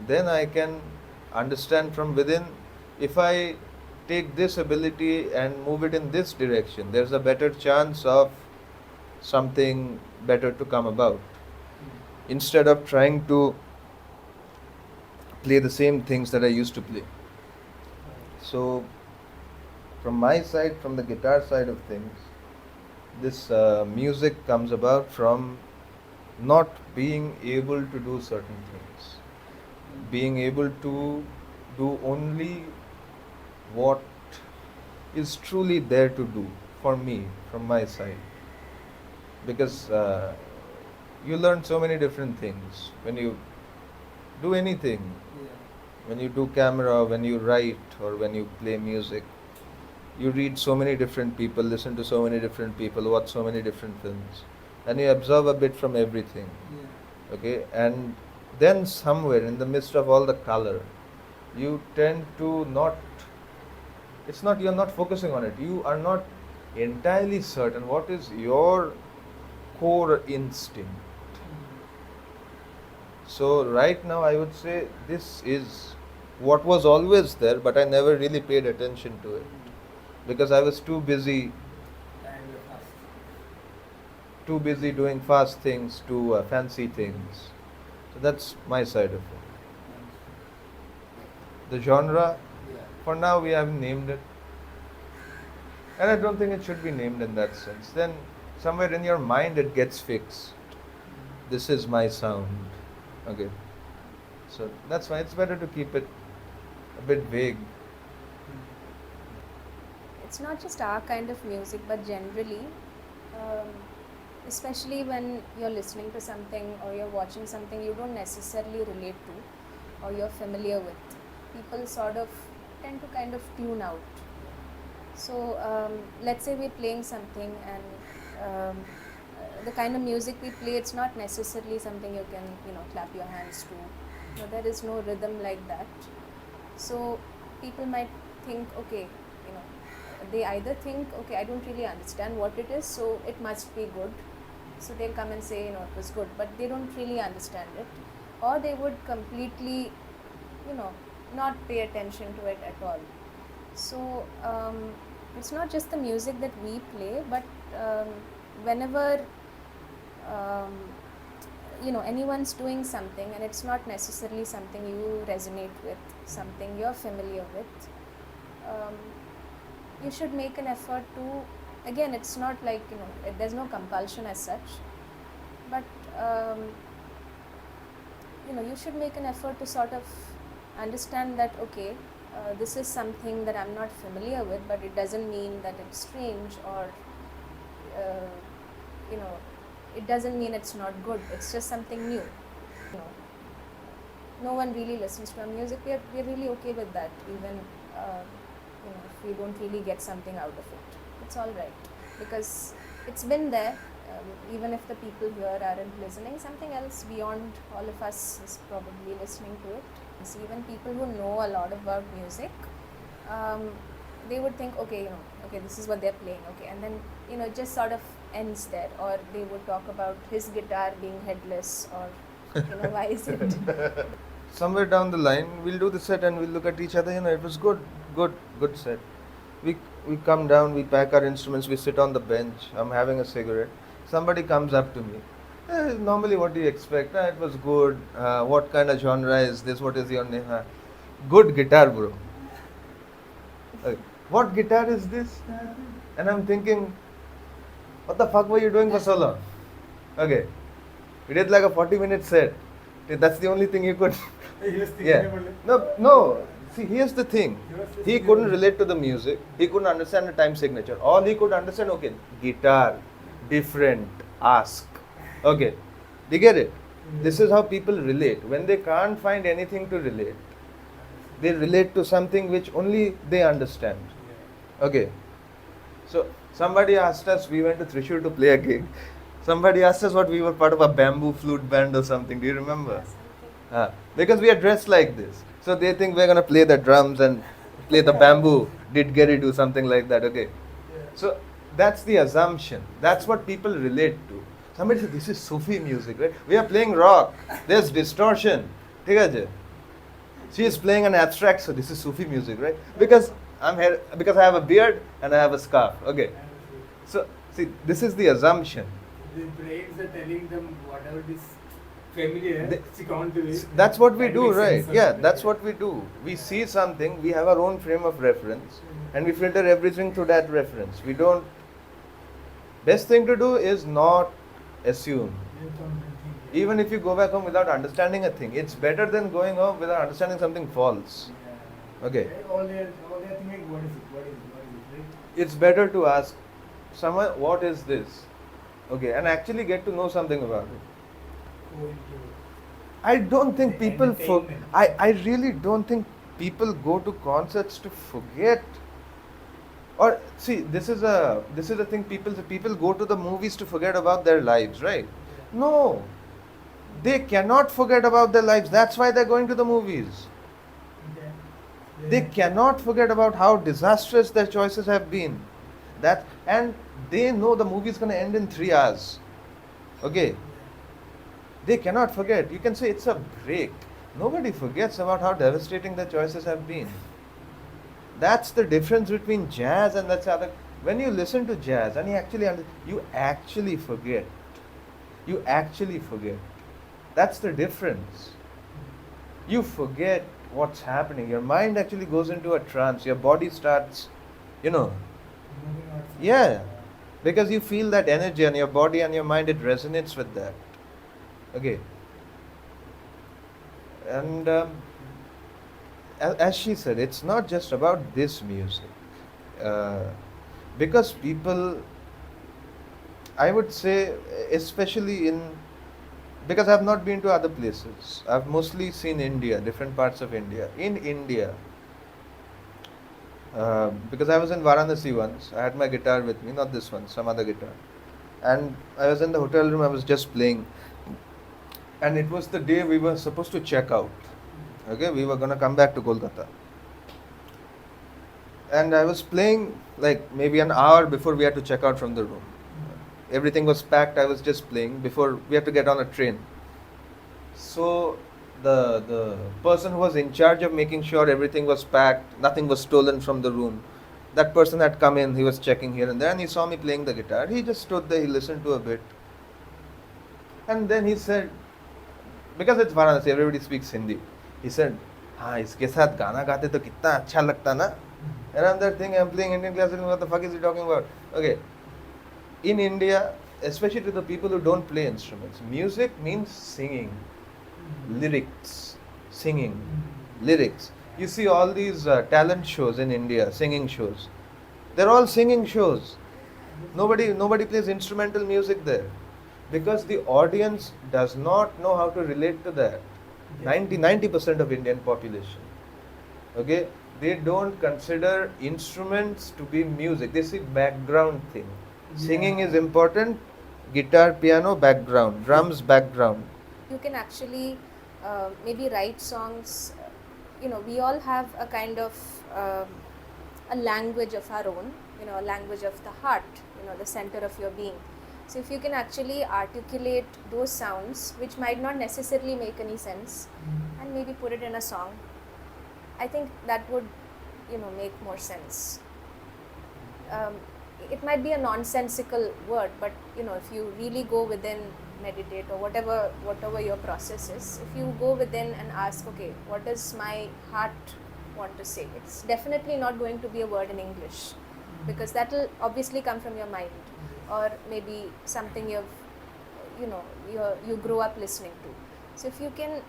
then I can understand from within, if I take this ability and move it in this direction, there's a better chance of something better to come about. Instead of trying to play the same things that I used to play. So from my side, from the guitar side of things, this music comes about from not being able to do certain things, being able to do only what is truly there to do for me, from my side. Because you learn so many different things when you do anything, when you do camera, when you write, or when you play music. You read so many different people, listen to so many different people, watch so many different films, and you absorb a bit from everything. Okay, and then somewhere in the midst of all the color, you tend to not, it's not, you're not focusing on it, you are not entirely certain what is your core instinct. So right now I would say this is what was always there, but I never really paid attention to it because I was too busy doing fast things, too fancy things. So that's my side of it. The genre, for now we haven't named it, and I don't think it should be named in that sense. Then somewhere in your mind it gets fixed. This is my sound. Okay. So that's why it's better to keep it a bit vague. It's not just our kind of music, but generally, especially when you're listening to something or you're watching something you don't necessarily relate to or you're familiar with, people sort of tend to kind of tune out. So let's say we're playing something and the kind of music we play, it's not necessarily something you can, clap your hands to. No, there is no rhythm like that. So people might think, okay, they either think, okay, I don't really understand what it is, so it must be good. So they'll come and say, it was good, but they don't really understand it. Or they would completely, not pay attention to it at all. So it's not just the music that we play, but whenever anyone's doing something and it's not necessarily something you resonate with, something you're familiar with, you should make an effort to, again, it's not like, there's no compulsion as such, but you should make an effort to sort of understand that, okay, this is something that I'm not familiar with, but it doesn't mean that it's strange or it doesn't mean it's not good. It's just something new. No one really listens to our music. We're really okay with that, even if we don't really get something out of it. It's all right because it's been there. Even if the people here aren't listening, something else beyond all of us is probably listening to it. So even people who know a lot about music, they would think, okay, this is what they're playing, okay, and then it just sort of ends there. Or they would talk about his guitar being headless, or why is it? Somewhere down the line, we'll do the set and we'll look at each other. It was good set. We come down, we pack our instruments, we sit on the bench. I'm having a cigarette. Somebody comes up to me. Normally, what do you expect? It was good. What kind of genre is this? What is your name? Good guitar, bro. What guitar is this? And I'm thinking, what the fuck were you doing for so long? Okay. We did like a 40-minute set. That's the only thing you could. Yeah. No. See, here's the thing. He couldn't relate to the music. He couldn't understand the time signature. All he could understand, okay, guitar, different, ask. Okay. Do you get it? This is how people relate. When they can't find anything to relate, they relate to something which only they understand. Okay. So, somebody asked us, we went to Thrissur to play a gig. Somebody asked us what we were part of a bamboo flute band or something. Do you remember? Because we are dressed like this. So they think we're going to play the drums and play the bamboo, didgeridoo, something like that. Okay. So that's the assumption. That's what people relate to. Somebody said, this is Sufi music, right? We are playing rock. There's distortion. She is playing an abstract, so this is Sufi music, right? Because I'm here, because I have a beard and I have a scarf. Okay. So, see, this is the assumption. The brains are telling them whatever this familiar. They- She can't do it. That's what we Try to do, make right? sense of Yeah, it. that's what we do. We see something, we have our own frame of reference, and we filter everything through that reference. We don't. Best thing to do is not assume. Even if you go back home without understanding a thing, it's better than going home without understanding something false. Okay. All they are thinking, what is it? What is it? What is it? Right? It's better to ask someone, what is this? Okay, and actually get to know something about it. Go into I don't think The people entertainment. I really don't think people go to concerts to forget. Or see, this is a thing, people go to the movies to forget about their lives, right? No. They cannot forget about their lives. That's why they're going to the movies. They cannot forget about how disastrous their choices have been. And they know the movie is going to end in 3 hours. Okay? They cannot forget. You can say it's a break. Nobody forgets about how devastating their choices have been. That's the difference between jazz and that's other. When you listen to jazz and you actually forget. You actually forget. That's the difference. You forget what's happening. Your mind actually goes into a trance. Your body starts, moving out. yeah, because you feel that energy and your body and your mind, it resonates with that. Okay. And as she said, it's not just about this music. Because people, I would say, especially because I've not been to other places. I've mostly seen India, different parts of India. In India, because I was in Varanasi once, I had my guitar with me, not this one, some other guitar. And I was in the hotel room, I was just playing. And it was the day we were supposed to check out. Okay, we were gonna come back to Kolkata. And I was playing like maybe an hour before we had to check out from the room. Everything was packed, I was just playing before we had to get on a train. So the person who was in charge of making sure everything was packed, nothing was stolen from the room, that person had come in, he was checking here and there, and he saw me playing the guitar. He just stood there, he listened to a bit. And then he said, because it's Varanasi, everybody speaks Hindi. He said, हाँ इसके साथ गाना गाते तो कितना अच्छा लगता ना. And I'm there thinking, I'm playing Indian classical, what the fuck is he talking about? Okay. In India, especially to the people who don't play instruments, music means singing, lyrics, singing, lyrics. You see all these talent shows in India, singing shows. They're all singing shows. Nobody plays instrumental music there because the audience does not know how to relate to that. 90% of Indian population. Okay, they don't consider instruments to be music. They see background thing. Singing is important. Guitar, piano, background. Drums, background. You can actually maybe write songs. We all have a kind of a language of our own, a language of the heart, the center of your being. So if you can actually articulate those sounds, which might not necessarily make any sense, and maybe put it in a song, I think that would, make more sense. It might be a nonsensical word, but if you really go within, meditate or whatever your process is, if you go within and ask, okay, what does my heart want to say? It's definitely not going to be a word in English, because that will obviously come from your mind, or maybe something you grew up listening to. So if you can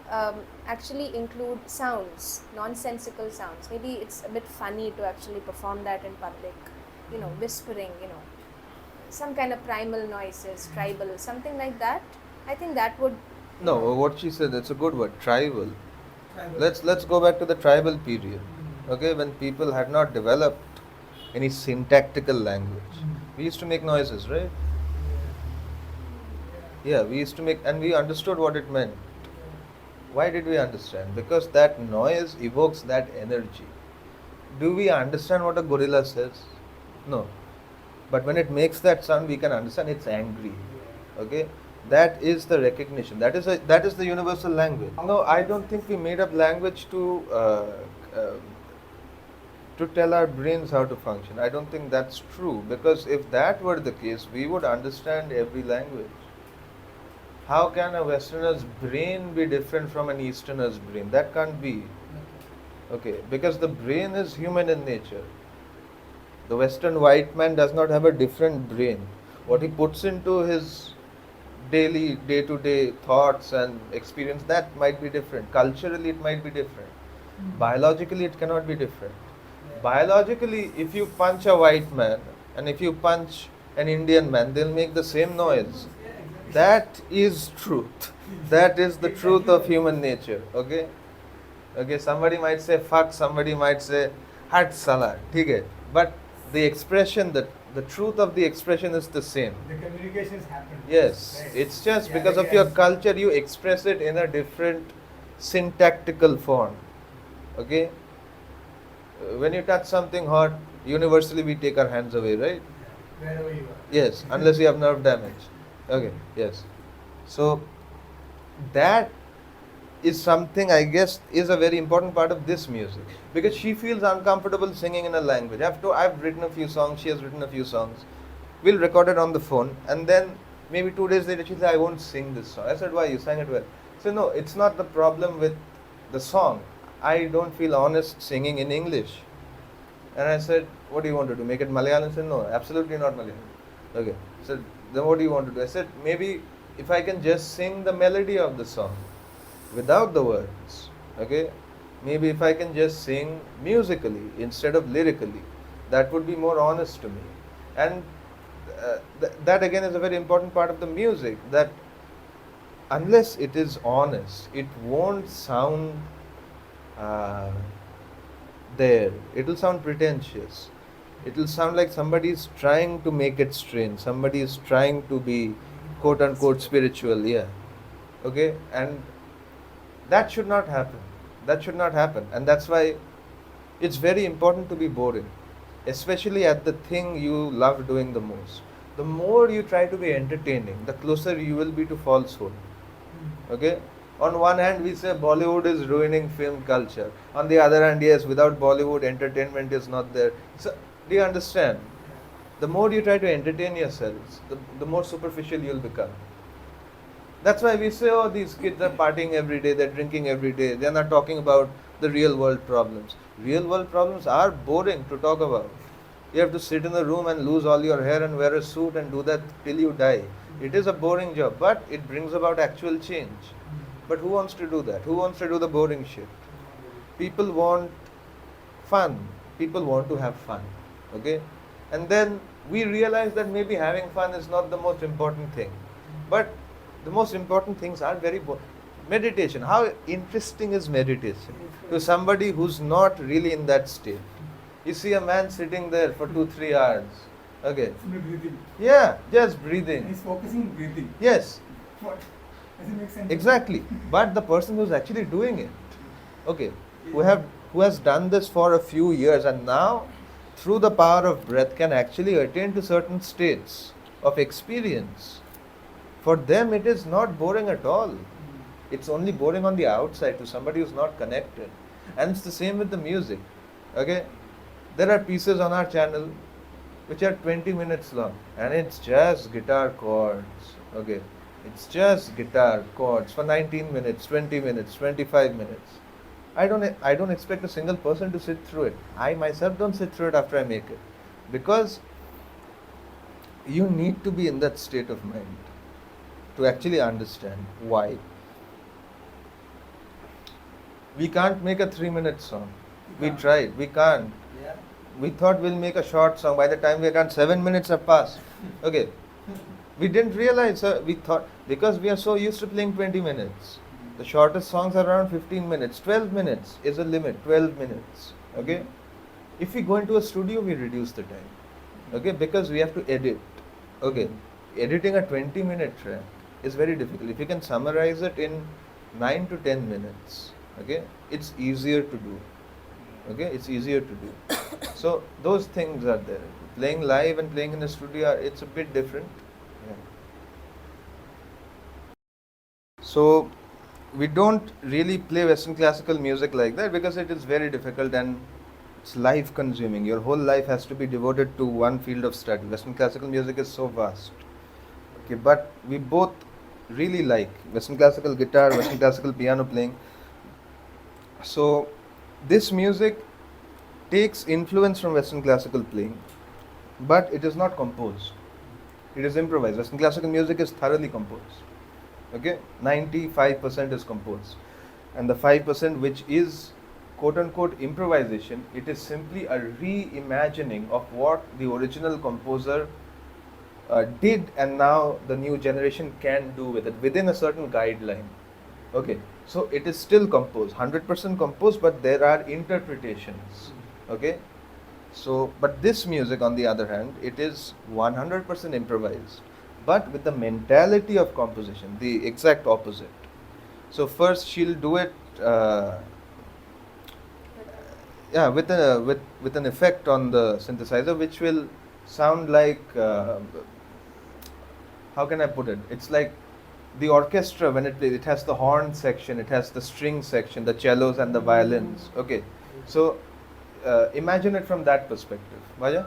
actually include sounds, nonsensical sounds, maybe it's a bit funny to actually perform that in public, whispering, some kind of primal noises, tribal, something like that. I think that would. No, what she said, it's a good word, tribal. Let's go back to the tribal period. Okay, when people had not developed any syntactical language. We used to make noises, right? Yeah, we used to make, and we understood what it meant. Why did we understand? Because that noise evokes that energy. Do we understand what a gorilla says? No. But when it makes that sound, we can understand it's angry. Okay? That is the recognition. That is the universal language. No, I don't think we made up language to tell our brains how to function. I don't think that's true, because if that were the case, we would understand every language. how can a Westerner's brain be different from an Easterner's brain? That can't be. Okay, because the brain is human in nature. The Western white man does not have a different brain. What he puts into his daily, day-to-day thoughts and experience, that might be different. Culturally, it might be different. Biologically, it cannot be different. Biologically, if you punch a white man and if you punch an Indian man, they'll make the same noise. That is truth. That is the truth of human nature. Okay? Okay, somebody might say fuck, somebody might say hat salah. Okay? But the expression, the truth of the expression is the same. The communications happen. Yes, Right. it's just Yeah, because of your culture you express it in a different syntactical form. Okay? When you touch something hot, universally we take our hands away, right? Wherever you are. Yes, unless you have nerve damage. Okay, yes. So that is something I guess is a very important part of this music, because she feels uncomfortable singing in a language. I've written a few songs, she has written a few songs. We'll record it on the phone, and then maybe 2 days later she said, I won't sing this song. I said, why? You sang it well. So no, it's not the problem with the song. I don't feel honest singing in English. And I said, what do you want to do? Make it Malayalam? She said, no, absolutely not Malayalam. Okay. So then what do you want to do? I said, maybe if I can just sing the melody of the song without the words, okay? Maybe if I can just sing musically instead of lyrically, that would be more honest to me. And that again is a very important part of the music, that unless it is honest, it won't sound there. It will sound pretentious. It will sound like somebody is trying to make it strange. Somebody is trying to be quote unquote spiritual, yeah. Okay? And that should not happen. That should not happen. And that's why it's very important to be boring, especially at the thing you love doing the most. The more you try to be entertaining, the closer you will be to falsehood. Okay? On one hand, we say Bollywood is ruining film culture. On the other hand, yes, without Bollywood, entertainment is not there. So, do you understand? The more you try to entertain yourselves, the more superficial you'll become. That's why we say, oh, these kids are partying every day, they're drinking every day, they're not talking about the real world problems. Real world problems are boring to talk about. You have to sit in a room and lose all your hair and wear a suit and do that till you die. It is a boring job, but it brings about actual change. But who wants to do that? Who wants to do the boring shit? People want fun. People want to have fun. Okay? And then we realize that maybe having fun is not the most important thing. But the most important things are very meditation. How interesting is meditation to somebody who's not really in that state? You see a man sitting there for 2-3 hours. Okay. Breathing. Yeah, just breathing. He's focusing breathing. Yes. What? Does it make sense? Exactly. But the person who's actually doing it, okay, who has done this for a few years and now through the power of breath can actually attain to certain states of experience. For them it is not boring at all. It's only boring on the outside to somebody who's not connected. And it's the same with the music. Okay? There are pieces on our channel which are 20 minutes long and it's just guitar chords. Okay? It's just guitar chords for 19 minutes, 20 minutes, 25 minutes. I don't expect a single person to sit through it. I myself don't sit through it after I make it. Because you need to be in that state of mind to actually understand why. We can't make a 3-minute song. We tried. We can't. Yeah. We thought we'll make a short song. By the time we're done, 7 minutes have passed. Okay. We didn't realize, we thought, because we are so used to playing 20 minutes. The shortest songs are around 15 minutes. 12 minutes is a limit. 12 minutes. Okay. If we go into a studio, we reduce the time. Okay. Because we have to edit. Okay. Editing a 20-minute track is very difficult. If you can summarize it in 9 to 10 minutes, okay, it's easier to do. Okay, it's easier to do. So those things are there. Playing live and playing in a studio, it's a bit different. Yeah. So we don't really play Western classical music like that because it is very difficult and it's life consuming. Your whole life has to be devoted to one field of study. Western classical music is so vast. Okay, but we both really like Western classical guitar, Western classical piano playing. So this music takes influence from Western classical playing, but it is not composed. It is improvised. Western classical music is thoroughly composed. Okay, 95% is composed, and the 5% which is quote unquote improvisation, it is simply a reimagining of what the original composer did, and now the new generation can do with it within a certain guideline. Okay, so it is still composed, 100% composed, but there are interpretations. Okay, so but this music, on the other hand, it is 100% improvised, but with the mentality of composition, the exact opposite. So first she'll do it. Yeah, with an effect on the synthesizer, which will sound like how can I put it? It's like the orchestra when it plays. It has the horn section, it has the string section, the cellos and the violins. Okay, so imagine it from that perspective. Vaja?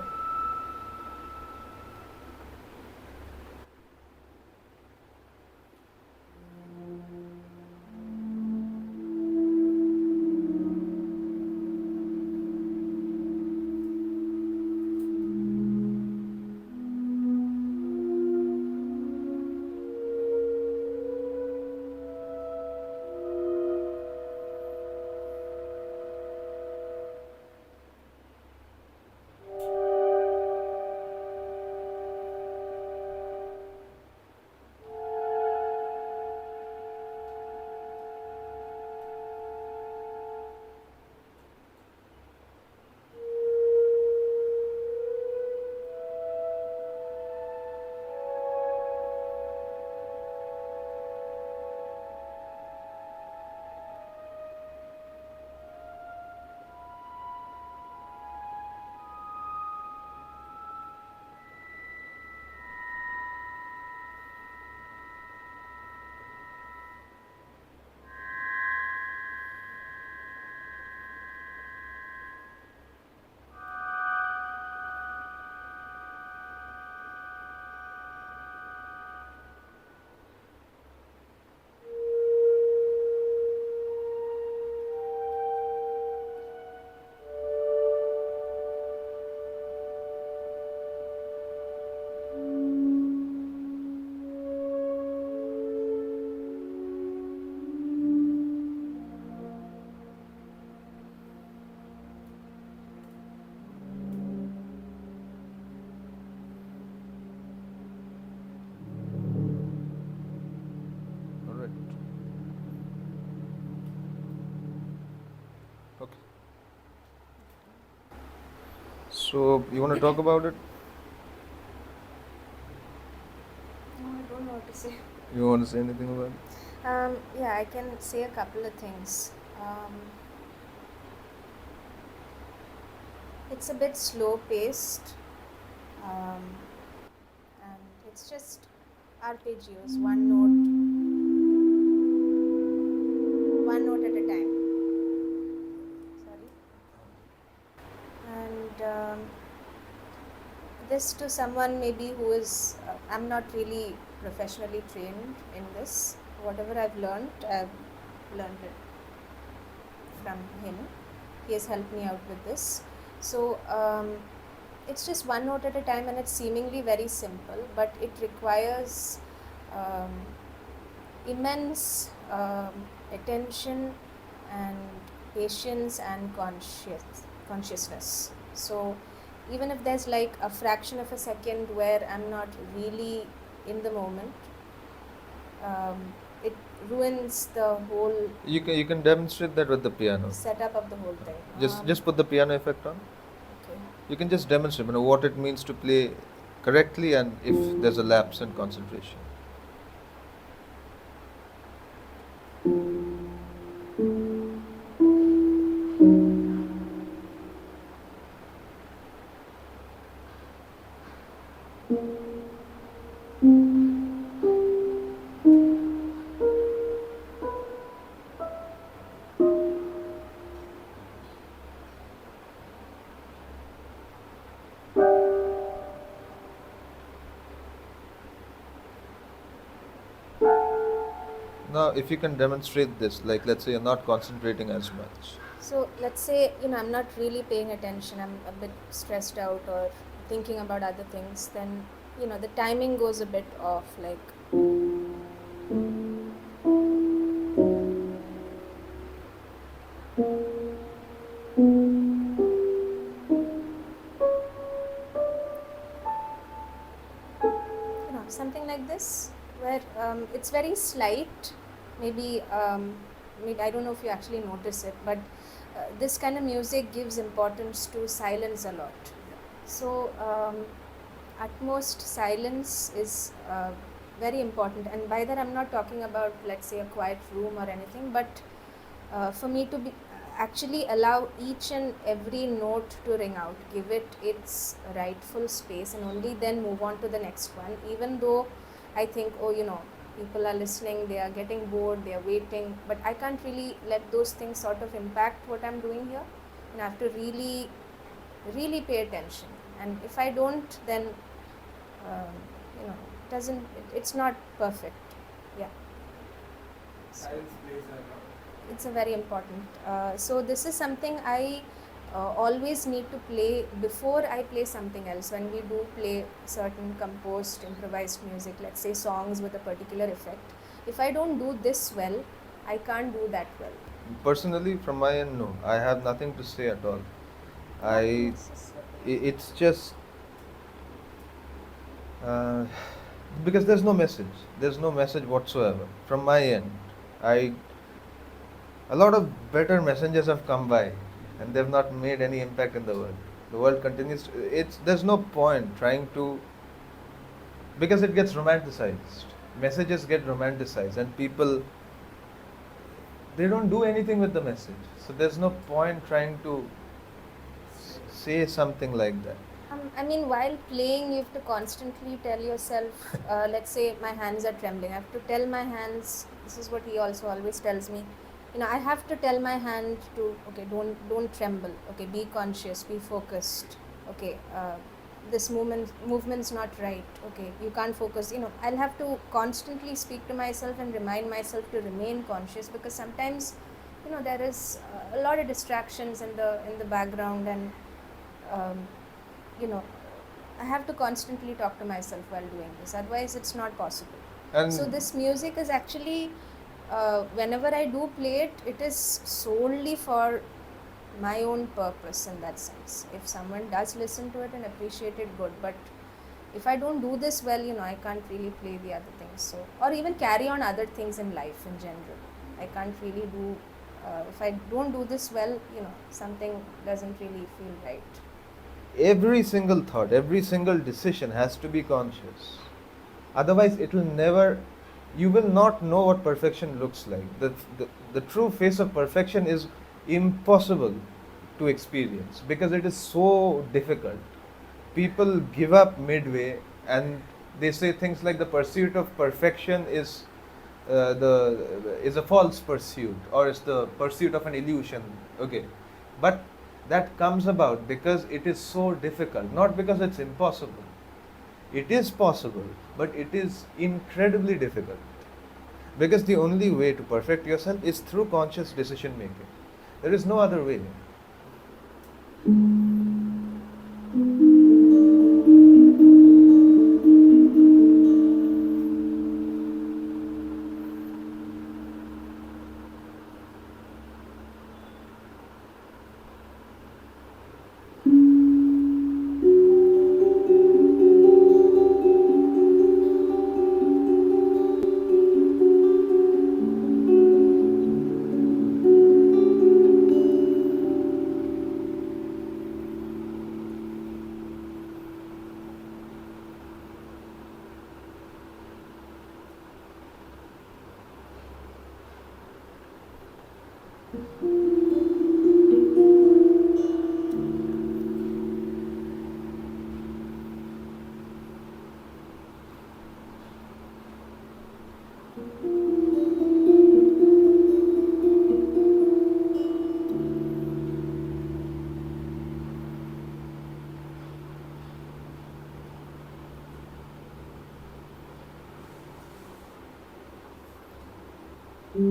All right. Okay. So you want to talk about it? No, I don't know what to say. You want to say anything about it? Yeah, I can say a couple of things. It's a bit slow paced, and it's just arpeggios, one note at a time. Sorry. And this to someone maybe who is, I'm not really professionally trained in this. Whatever I've learned it from him. He has helped me out with this. So it's just one note at a time, and it's seemingly very simple, but it requires immense attention and patience and consciousness. So even if there's like a fraction of a second where I'm not really in the moment, it ruins the whole You can demonstrate that with the piano. setup of the whole thing. Just put the piano effect on. Okay. You can just demonstrate, what it means to play correctly, and if there's a lapse in concentration. Now, if you can demonstrate this, like let's say you're not concentrating as much. So let's say, I'm not really paying attention, I'm a bit stressed out or thinking about other things, then, the timing goes a bit off, like. Something like this, where it's very slight, maybe, maybe I don't know if you actually notice it, but this kind of music gives importance to silence a lot. So at most silence is very important, and by that I'm not talking about, let's say, a quiet room or anything, but for me to be actually allow each and every note to ring out, give it its rightful space, and only then move on to the next one, even though I think, oh, people are listening, they are getting bored, they are waiting, but I can't really let those things sort of impact what I'm doing here, and I have to really, really pay attention. And if I don't, then it's not perfect. Yeah. Silence plays a role. It's a very important. So this is something I always need to play before I play something else. When we do play certain composed, improvised music, let's say songs with a particular effect, if I don't do this well, I can't do that well. Personally, from my end, no. I have nothing to say at all. Not I, necessarily. it's just because there's no message. There's no message whatsoever from my end. A lot of better messengers have come by, and they've not made any impact in the world. The world continues. There's no point trying to, because it gets romanticized. Messages get romanticized, and people, they don't do anything with the message. So there's no point trying to say something like that. I mean, while playing, you have to constantly tell yourself, let's say my hands are trembling. I have to tell my hands, this is what he also always tells me, I have to tell my hand to, okay, don't tremble, okay, be conscious, be focused, okay, this movement's not right, okay, you can't focus, I'll have to constantly speak to myself and remind myself to remain conscious, because sometimes, there is a lot of distractions in the background, and I have to constantly talk to myself while doing this, otherwise it's not possible. And So this music is actually, whenever I do play it, it is solely for my own purpose in that sense. If someone does listen to it and appreciate it, good, but if I don't do this well, I can't really play the other things, so, or even carry on other things in life in general. I can't really do, if I don't do this well, something doesn't really feel right. every single thought, every single decision has to be conscious. Otherwise, it will never, you will not know what perfection looks like. The true face of perfection is impossible to experience because it is so difficult. People give up midway and they say things like the pursuit of perfection is is a false pursuit, or is the pursuit of an illusion. Okay, but that comes about because it is so difficult, not because it's impossible. It is possible, but it is incredibly difficult. Because the only way to perfect yourself is through conscious decision making. There is no other way. So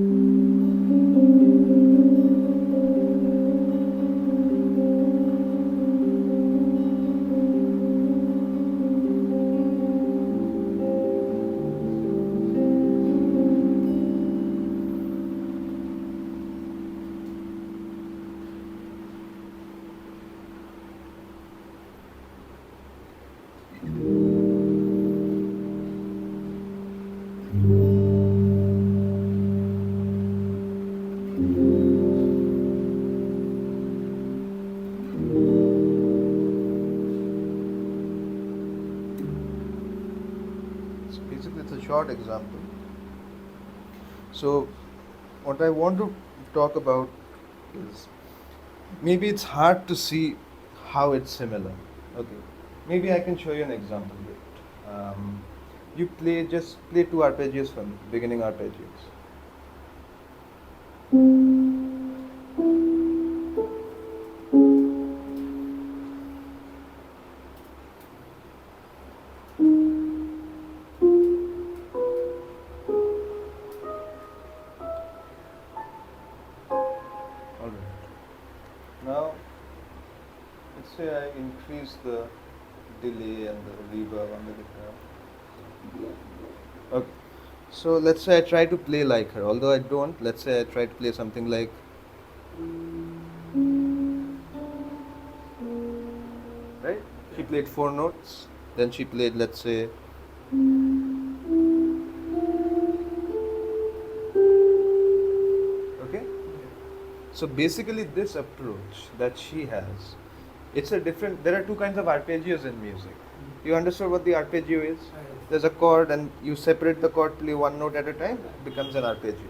basically, it's a short example. So, what I want to talk about is maybe it's hard to see how it's similar. Okay, maybe I can show you an example. Wait. You just play two arpeggios for me, beginning arpeggios. Alright. Now, let's say I increase the delay and the reverb on the guitar. Okay. So let's say I try to play like her, although I don't. Let's say I try to play something like. Right? She played 4 notes. Then she played, let's say. Okay? So basically, this approach that she has, it's a different. There are two kinds of arpeggios in music. You understood what the arpeggio is? There's a chord, and you separate the chord, play one note at a time, it becomes an arpeggio.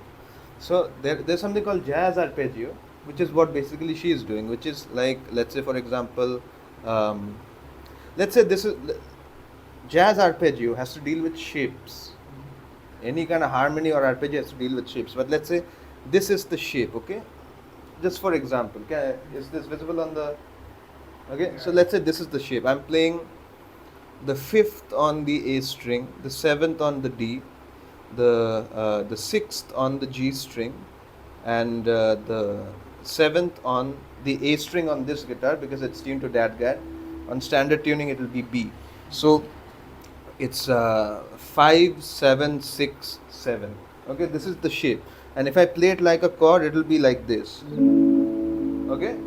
So there's something called jazz arpeggio, which is what basically she is doing, which is like, let's say, for example, let's say this is jazz arpeggio has to deal with shapes. Any kind of harmony or arpeggio has to deal with shapes. But let's say this is the shape, okay? Just for example, is this visible on the? Okay, so let's say this is the shape. I'm playing the 5th on the A string, the 7th on the D, the 6th on the G string, and the 7th on the A string on this guitar because it's tuned to DAT-GAT. On standard tuning, it will be B. So it's 5, 7, 6, 7. Okay, this is the shape. And if I play it like a chord, it will be like this. Okay,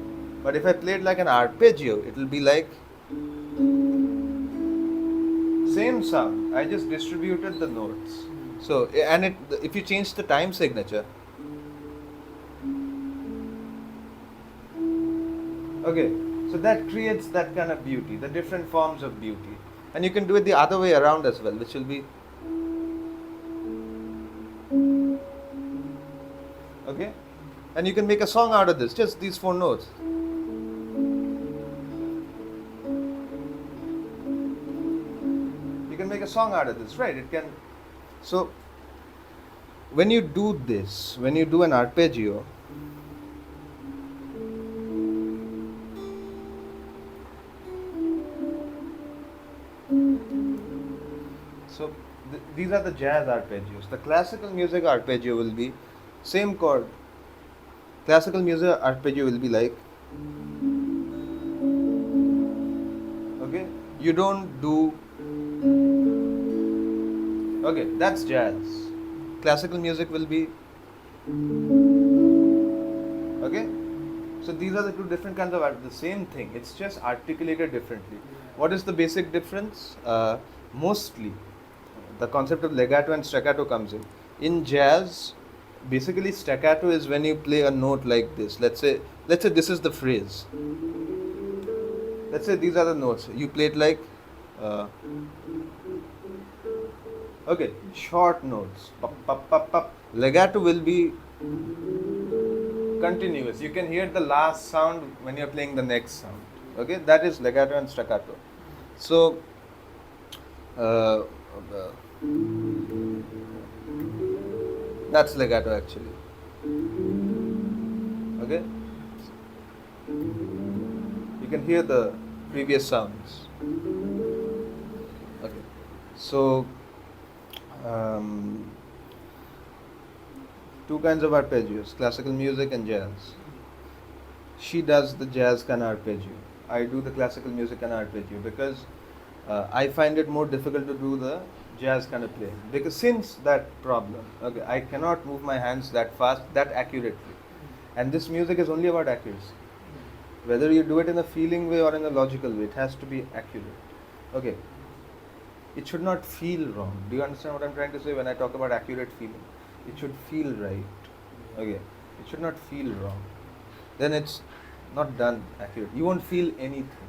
but if I play it like an arpeggio, it will be like same sound. I just distributed the notes. So, and if you change the time signature, okay, so that creates that kind of beauty, the different forms of beauty. And you can do it the other way around as well, which will be, okay, and you can make a song out of this, just these 4 notes. You can make a song out of this, right? It can. So when you do this, when you do an arpeggio, so these are the jazz arpeggios. The classical music arpeggio will be same chord. Classical music arpeggio will be like, okay, you don't do, okay, that's jazz. Classical music will be, okay, so these are the two different kinds of art, the same thing, it's just articulated differently. What is the basic difference? Mostly the concept of legato and staccato comes in. In jazz, basically staccato is when you play a note like this. Let's say this is the phrase. Let's say these are the notes. You play it like okay, short notes. Pop, pop, pop, pop. Legato will be continuous. You can hear the last sound when you're playing the next sound. Okay, that is legato and staccato. So that's legato actually. Okay, you can hear the previous sounds. Okay, so two kinds of arpeggios, classical music and jazz. She does the jazz kind of arpeggio. I do the classical music kind of arpeggio because I find it more difficult to do the jazz kind of playing. Because since that problem, okay, I cannot move my hands that fast, that accurately. And this music is only about accuracy. Whether you do it in a feeling way or in a logical way, it has to be accurate. Okay. It should not feel wrong. Do you understand what I'm trying to say when I talk about accurate feeling? It should feel right. Okay. It should not feel wrong. Then it's not done accurate. You won't feel anything.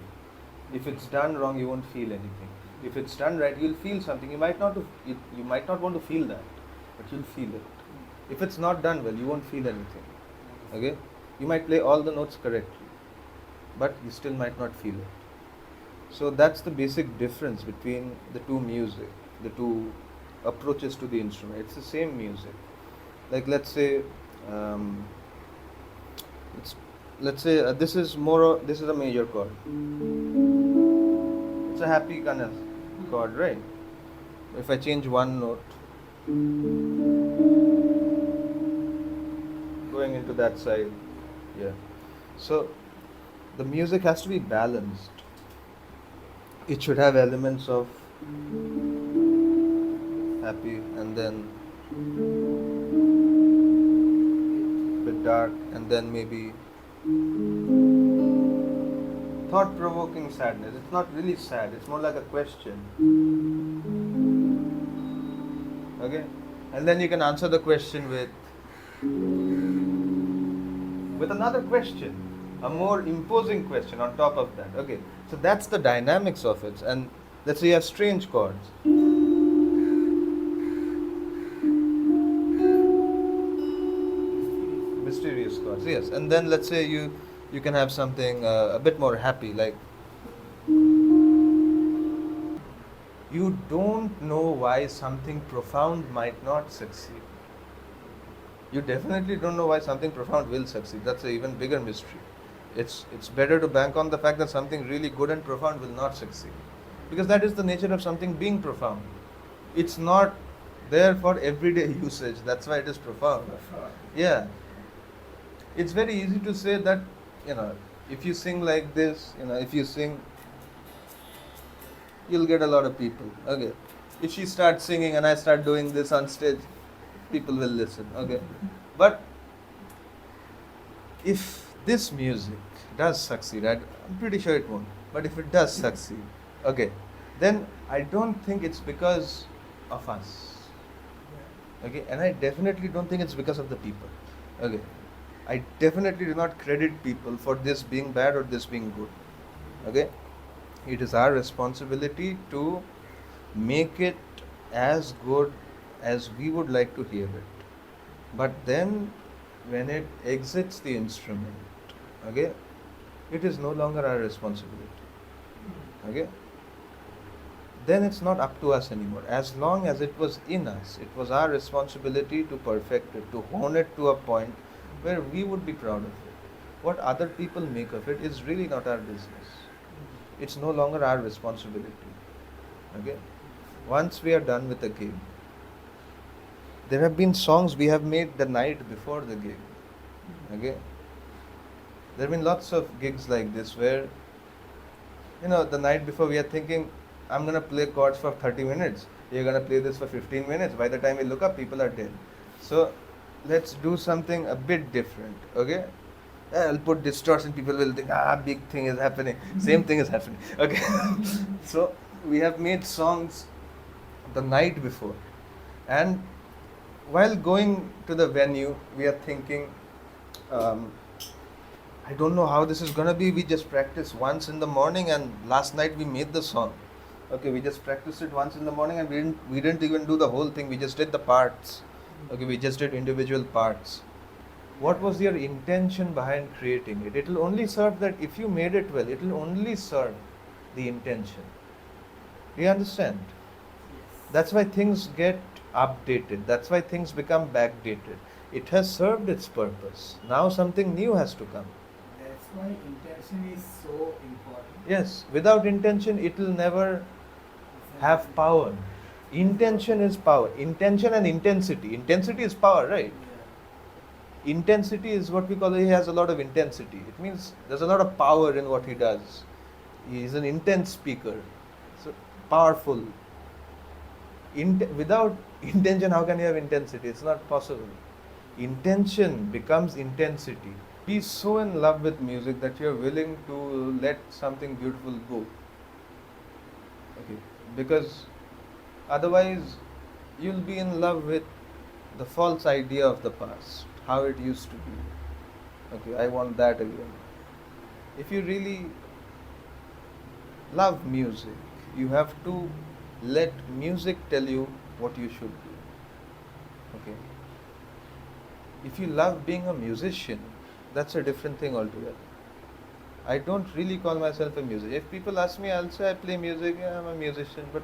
If it's done wrong, you won't feel anything. If it's done right, you'll feel something. You might not want to feel that, but you'll feel it. If it's not done well, you won't feel anything. Okay? You might play all the notes correctly, but you still might not feel it. So that's the basic difference between the two music, the two approaches to the instrument. It's the same music. Like let's say, this is a major chord. It's a happy kind of chord, right? If I change one note, going into that side, yeah. So the music has to be balanced. It should have elements of happy and then bit dark and then maybe thought-provoking sadness. It's not really sad, it's more like a question. Okay? And then you can answer the question with another question, a more imposing question on top of that. Okay, so that's the dynamics of it. And let's say you have strange chords. Mysterious chords, yes. And then let's say you can have something a bit more happy, like you don't know why something profound might not succeed. You definitely don't know why something profound will succeed. That's an even bigger mystery. It's better to bank on the fact that something really good and profound will not succeed. Because that is the nature of something being profound. It's not there for everyday usage. That's why it is profound. Yeah. It's very easy to say that, if you sing like this, if you sing, you'll get a lot of people. Okay. If she starts singing and I start doing this on stage, people will listen. Okay. But if this music does succeed, I'm pretty sure it won't, but if it does succeed, okay, then I don't think it's because of us. Okay. And I definitely don't think it's because of the people. Okay. I definitely do not credit people for this being bad or this being good. Okay? It is our responsibility to make it as good as we would like to hear it. But then when it exits the instrument, okay, it is no longer our responsibility. Okay? Then it's not up to us anymore. As long as it was in us, it was our responsibility to perfect it, to hone it to a point where we would be proud of it. What other people make of it is really not our business. It's no longer our responsibility. Okay? Once we are done with the gig, there have been songs we have made the night before the gig. Okay? There have been lots of gigs like this where, the night before we are thinking, I'm going to play chords for 30 minutes. You're going to play this for 15 minutes. By the time we look up, people are dead. So, let's do something a bit different, okay? I'll put distortion, people will think, big thing is happening. Same thing is happening, okay? So, we have made songs the night before. And while going to the venue, we are thinking, I don't know how this is going to be. We just practiced once in the morning and last night we made the song. Okay, we just practiced it once in the morning and we didn't even do the whole thing. We just did the parts. Okay, we just did individual parts. What was your intention behind creating it? It will only serve that if you made it well, it will only serve the intention. Do you understand? Yes. That's why things get updated. That's why things become backdated. It has served its purpose. Now something new has to come. That's why intention is so important. Yes, without intention, it will never have power. Intention is power. Intention and intensity. Intensity is power, right? Intensity is what we call, he has a lot of intensity. It means there's a lot of power in what he does. He is an intense speaker. So powerful. Without intention, how can you have intensity? It's not possible. Intention becomes intensity. Be so in love with music that you're willing to let something beautiful go. Okay. Because otherwise, you'll be in love with the false idea of the past, how it used to be. Okay, I want that again. If you really love music, you have to let music tell you what you should do. Okay. If you love being a musician, that's a different thing altogether. I don't really call myself a musician. If people ask me, I'll say I play music, yeah, I'm a musician, but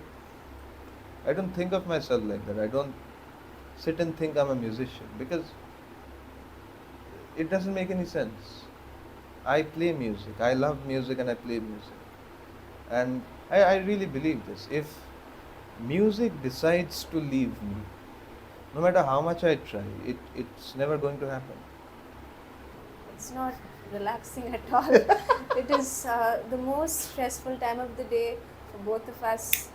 I don't think of myself like that. I don't sit and think I'm a musician because it doesn't make any sense. I play music. I love music and I play music. And I really believe this. If music decides to leave me, no matter how much I try, it's never going to happen. It's not relaxing at all. It is the most stressful time of the day for both of us.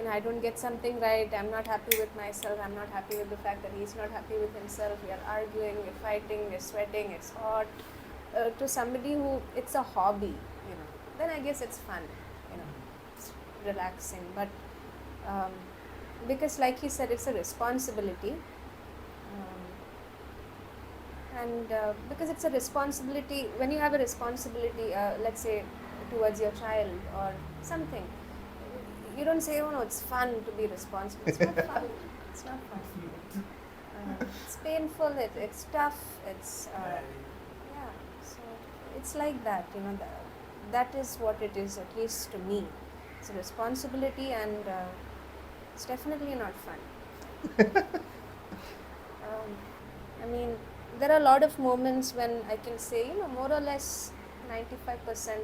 I don't get something right. I'm not happy with myself. I'm not happy with the fact that he's not happy with himself. We are arguing, we're fighting, we're sweating, it's hot. To somebody who it's a hobby, then I guess it's fun, it's relaxing. But because, like he said, it's a responsibility. And because it's a responsibility, when you have a responsibility, let's say towards your child or something, you don't say, oh no, it's fun to be responsible. It's not fun. It's not fun. It's painful, it's tough, it's, yeah, so it's like that, that is what it is, at least to me. It's a responsibility and it's definitely not fun. There are a lot of moments when I can say, more or less 95%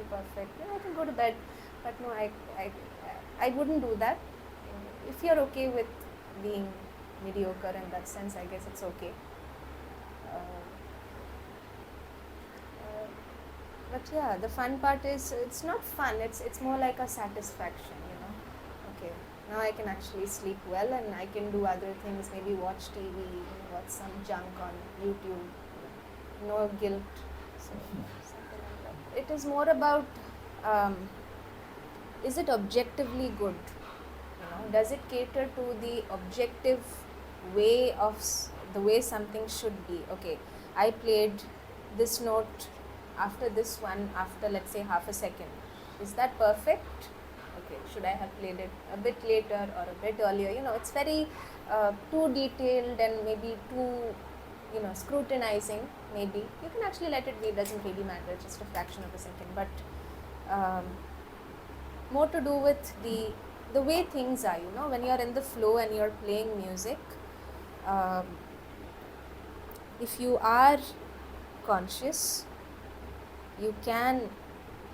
perfect. I can go to bed, but no, I wouldn't do that. If you're okay with being mediocre in that sense, I guess it's okay. But yeah, the fun part is, it's not fun, it's more like a satisfaction, Okay, now I can actually sleep well and I can do other things, maybe watch TV, watch some junk on YouTube, no guilt. So, something like that. It is more about, is it objectively good? Does it cater to the objective way of the way something should be? Okay, I played this note after this one after, let's say, half a second. Is that perfect? Okay, should I have played it a bit later or a bit earlier? It's very too detailed and maybe too, scrutinizing. Maybe you can actually let it be. It doesn't really matter. It's just a fraction of a second. But more to do with the way things are. When you're in the flow and you're playing music, if you are conscious, you can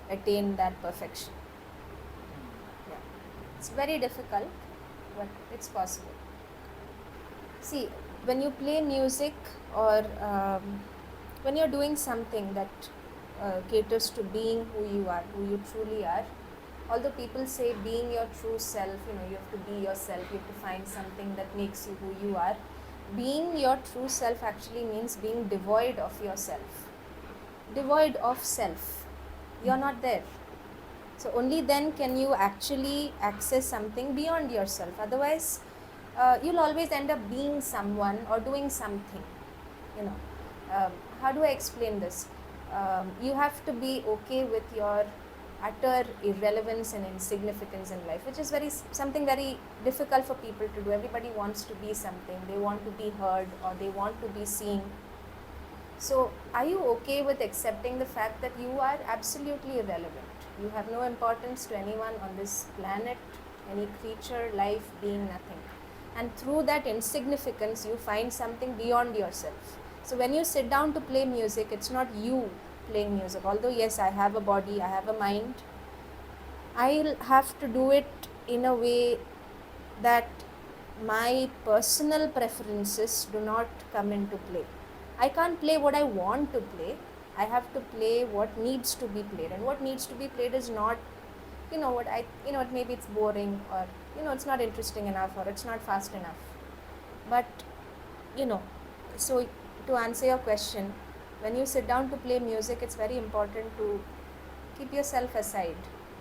attain that perfection. Yeah. It's very difficult, but it's possible. See, when you play music or when you're doing something that caters to being who you are, who you truly are, although people say being your true self, you have to be yourself, you have to find something that makes you who you are. Being your true self actually means being devoid of yourself. Devoid of self. You're not there. So only then can you actually access something beyond yourself. Otherwise, you'll always end up being someone or doing something. How do I explain this? You have to be okay with your utter irrelevance and insignificance in life, which is something very difficult for people to do. Everybody wants to be something. They want to be heard or they want to be seen. So, are you okay with accepting the fact that you are absolutely irrelevant? You have no importance to anyone on this planet, any creature, life, being, nothing. And through that insignificance, you find something beyond yourself. So, when you sit down to play music, it's not you playing music. Although, yes, I have a body, I have a mind, I'll have to do it in a way that my personal preferences do not come into play. I can't play what I want to play. I have to play what needs to be played, and what needs to be played is not, maybe it's boring, or it's not interesting enough, or it's not fast enough. But so to answer your question, when you sit down to play music, it's very important to keep yourself aside,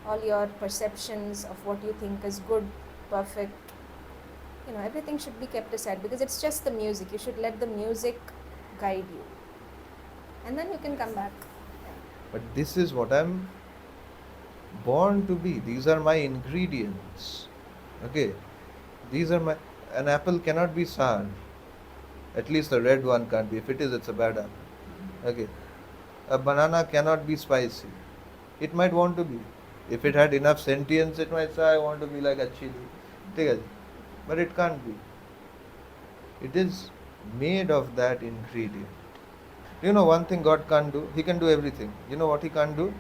all your perceptions of what you think is good, perfect, everything should be kept aside, because it's just the music. You should let the music guide you, and then you can come back. But this is what I'm born to be. These are my ingredients. Okay, an apple cannot be sour. At least the red one can't be. If it is, it's a bad apple. Okay, a banana cannot be spicy. It might want to be. If it had enough sentience, it might say, I want to be like a chili. ठीक है, but it can't be. It is made of that ingredient. You know one thing God can't do? He can do everything. You know what He can't do?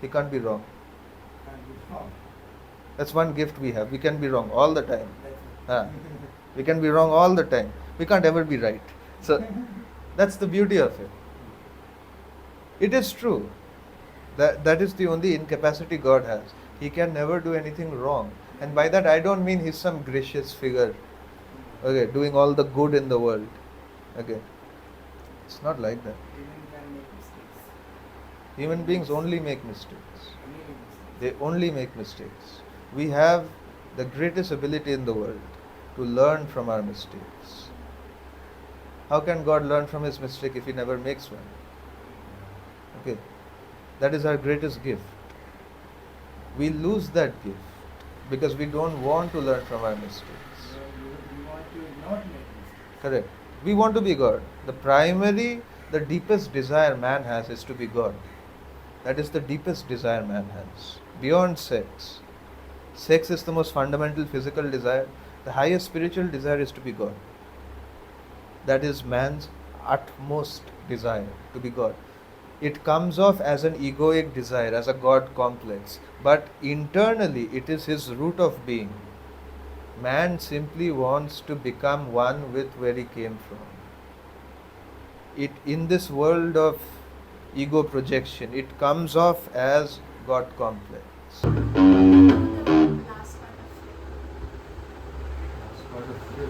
He can't be wrong. That's one gift we have. We can be wrong all the time. We can be wrong all the time. We can't ever be right. So that's the beauty of it. It is true. That is the only incapacity God has. He can never do anything wrong. And by that I don't mean He's some gracious figure, okay, doing all the good in the world. Okay. It's not like that. Human beings only make mistakes. They only make mistakes. We have the greatest ability in the world to learn from our mistakes. How can God learn from His mistake if He never makes one? Okay. That is our greatest gift. We lose that gift because we don't want to learn from our mistakes. We want to not make mistakes. Correct. We want to be God. The deepest desire man has is to be God. That is the deepest desire man has. Beyond sex. Sex is the most fundamental physical desire. The highest spiritual desire is to be God. That is man's utmost desire, to be God. It comes off as an egoic desire, as a God complex. But internally, it is his root of being. Man simply wants to become one with where he came from. In this world of ego projection, it comes off as God complex. Last part of flip.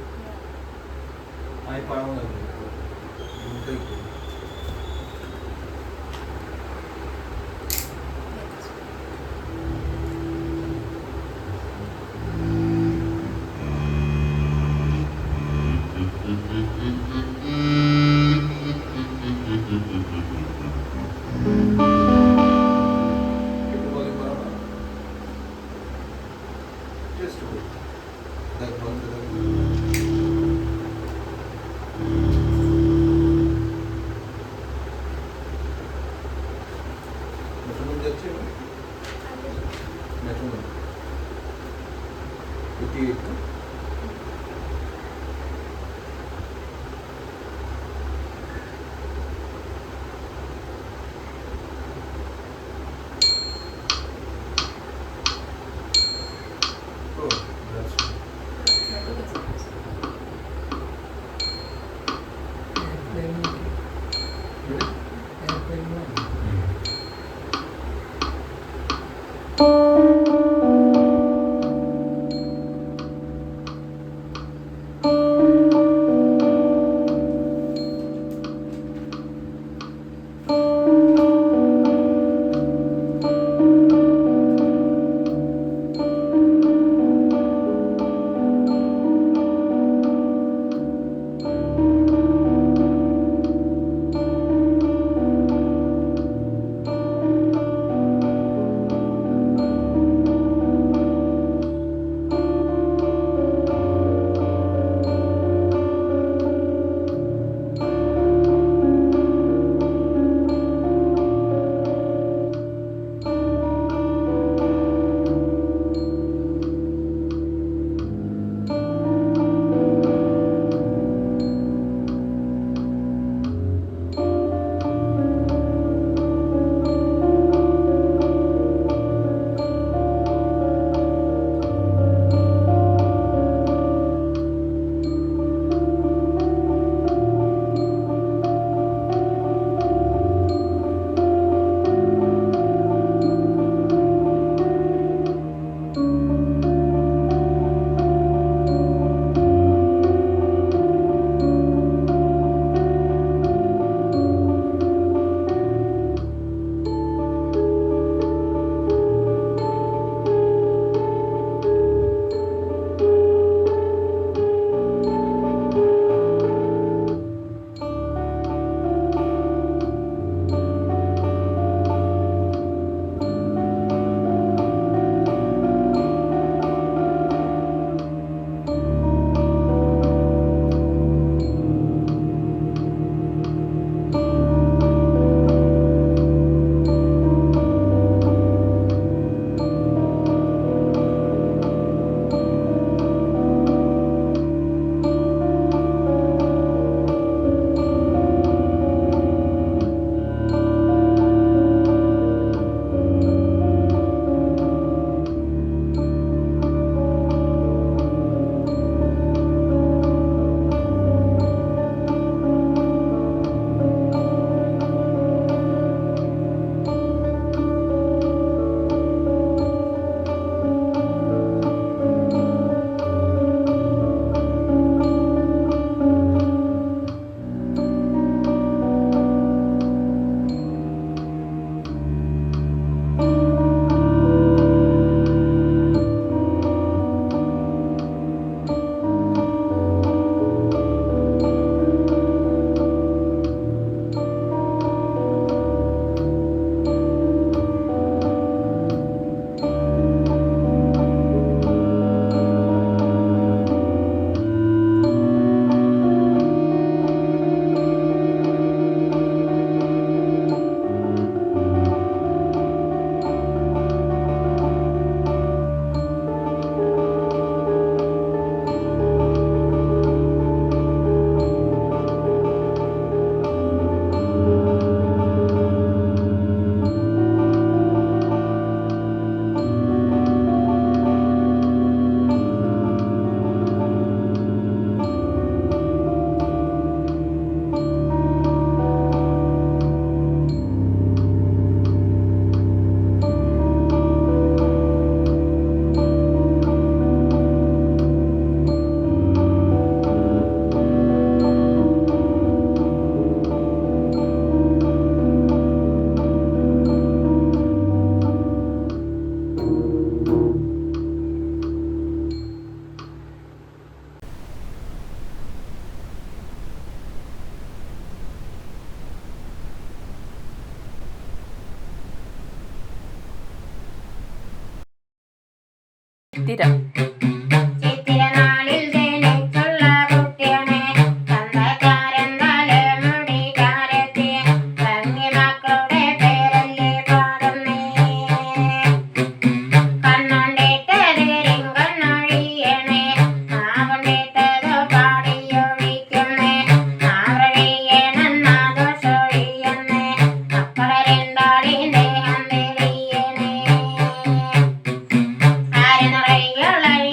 ചിത്തിര ചിത്തിരനാളിൽ ജനിച്ചുള്ള കുട്ടിയനെ തന്തക്കാരൻ തലമുടി കാരത്തി തങ്ങി മക്കളുടെ പേരല്ലേ പാടുന്നേ കണ്ണുണ്ടിട്ടത് രിങ്കണ്ണൊഴിയണേ നാവുണ്ടിട്ടത് പാടിയൊഴിക്കുന്നേ നാവഴിയണെന്നാ ദോഷൊഴിയണേ മക്കളെ രണ്ടാടി ദേഹം തെളിയണേ ആര് നിറയുള്ളേ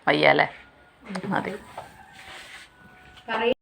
വയ്യാല്ലേ മതി.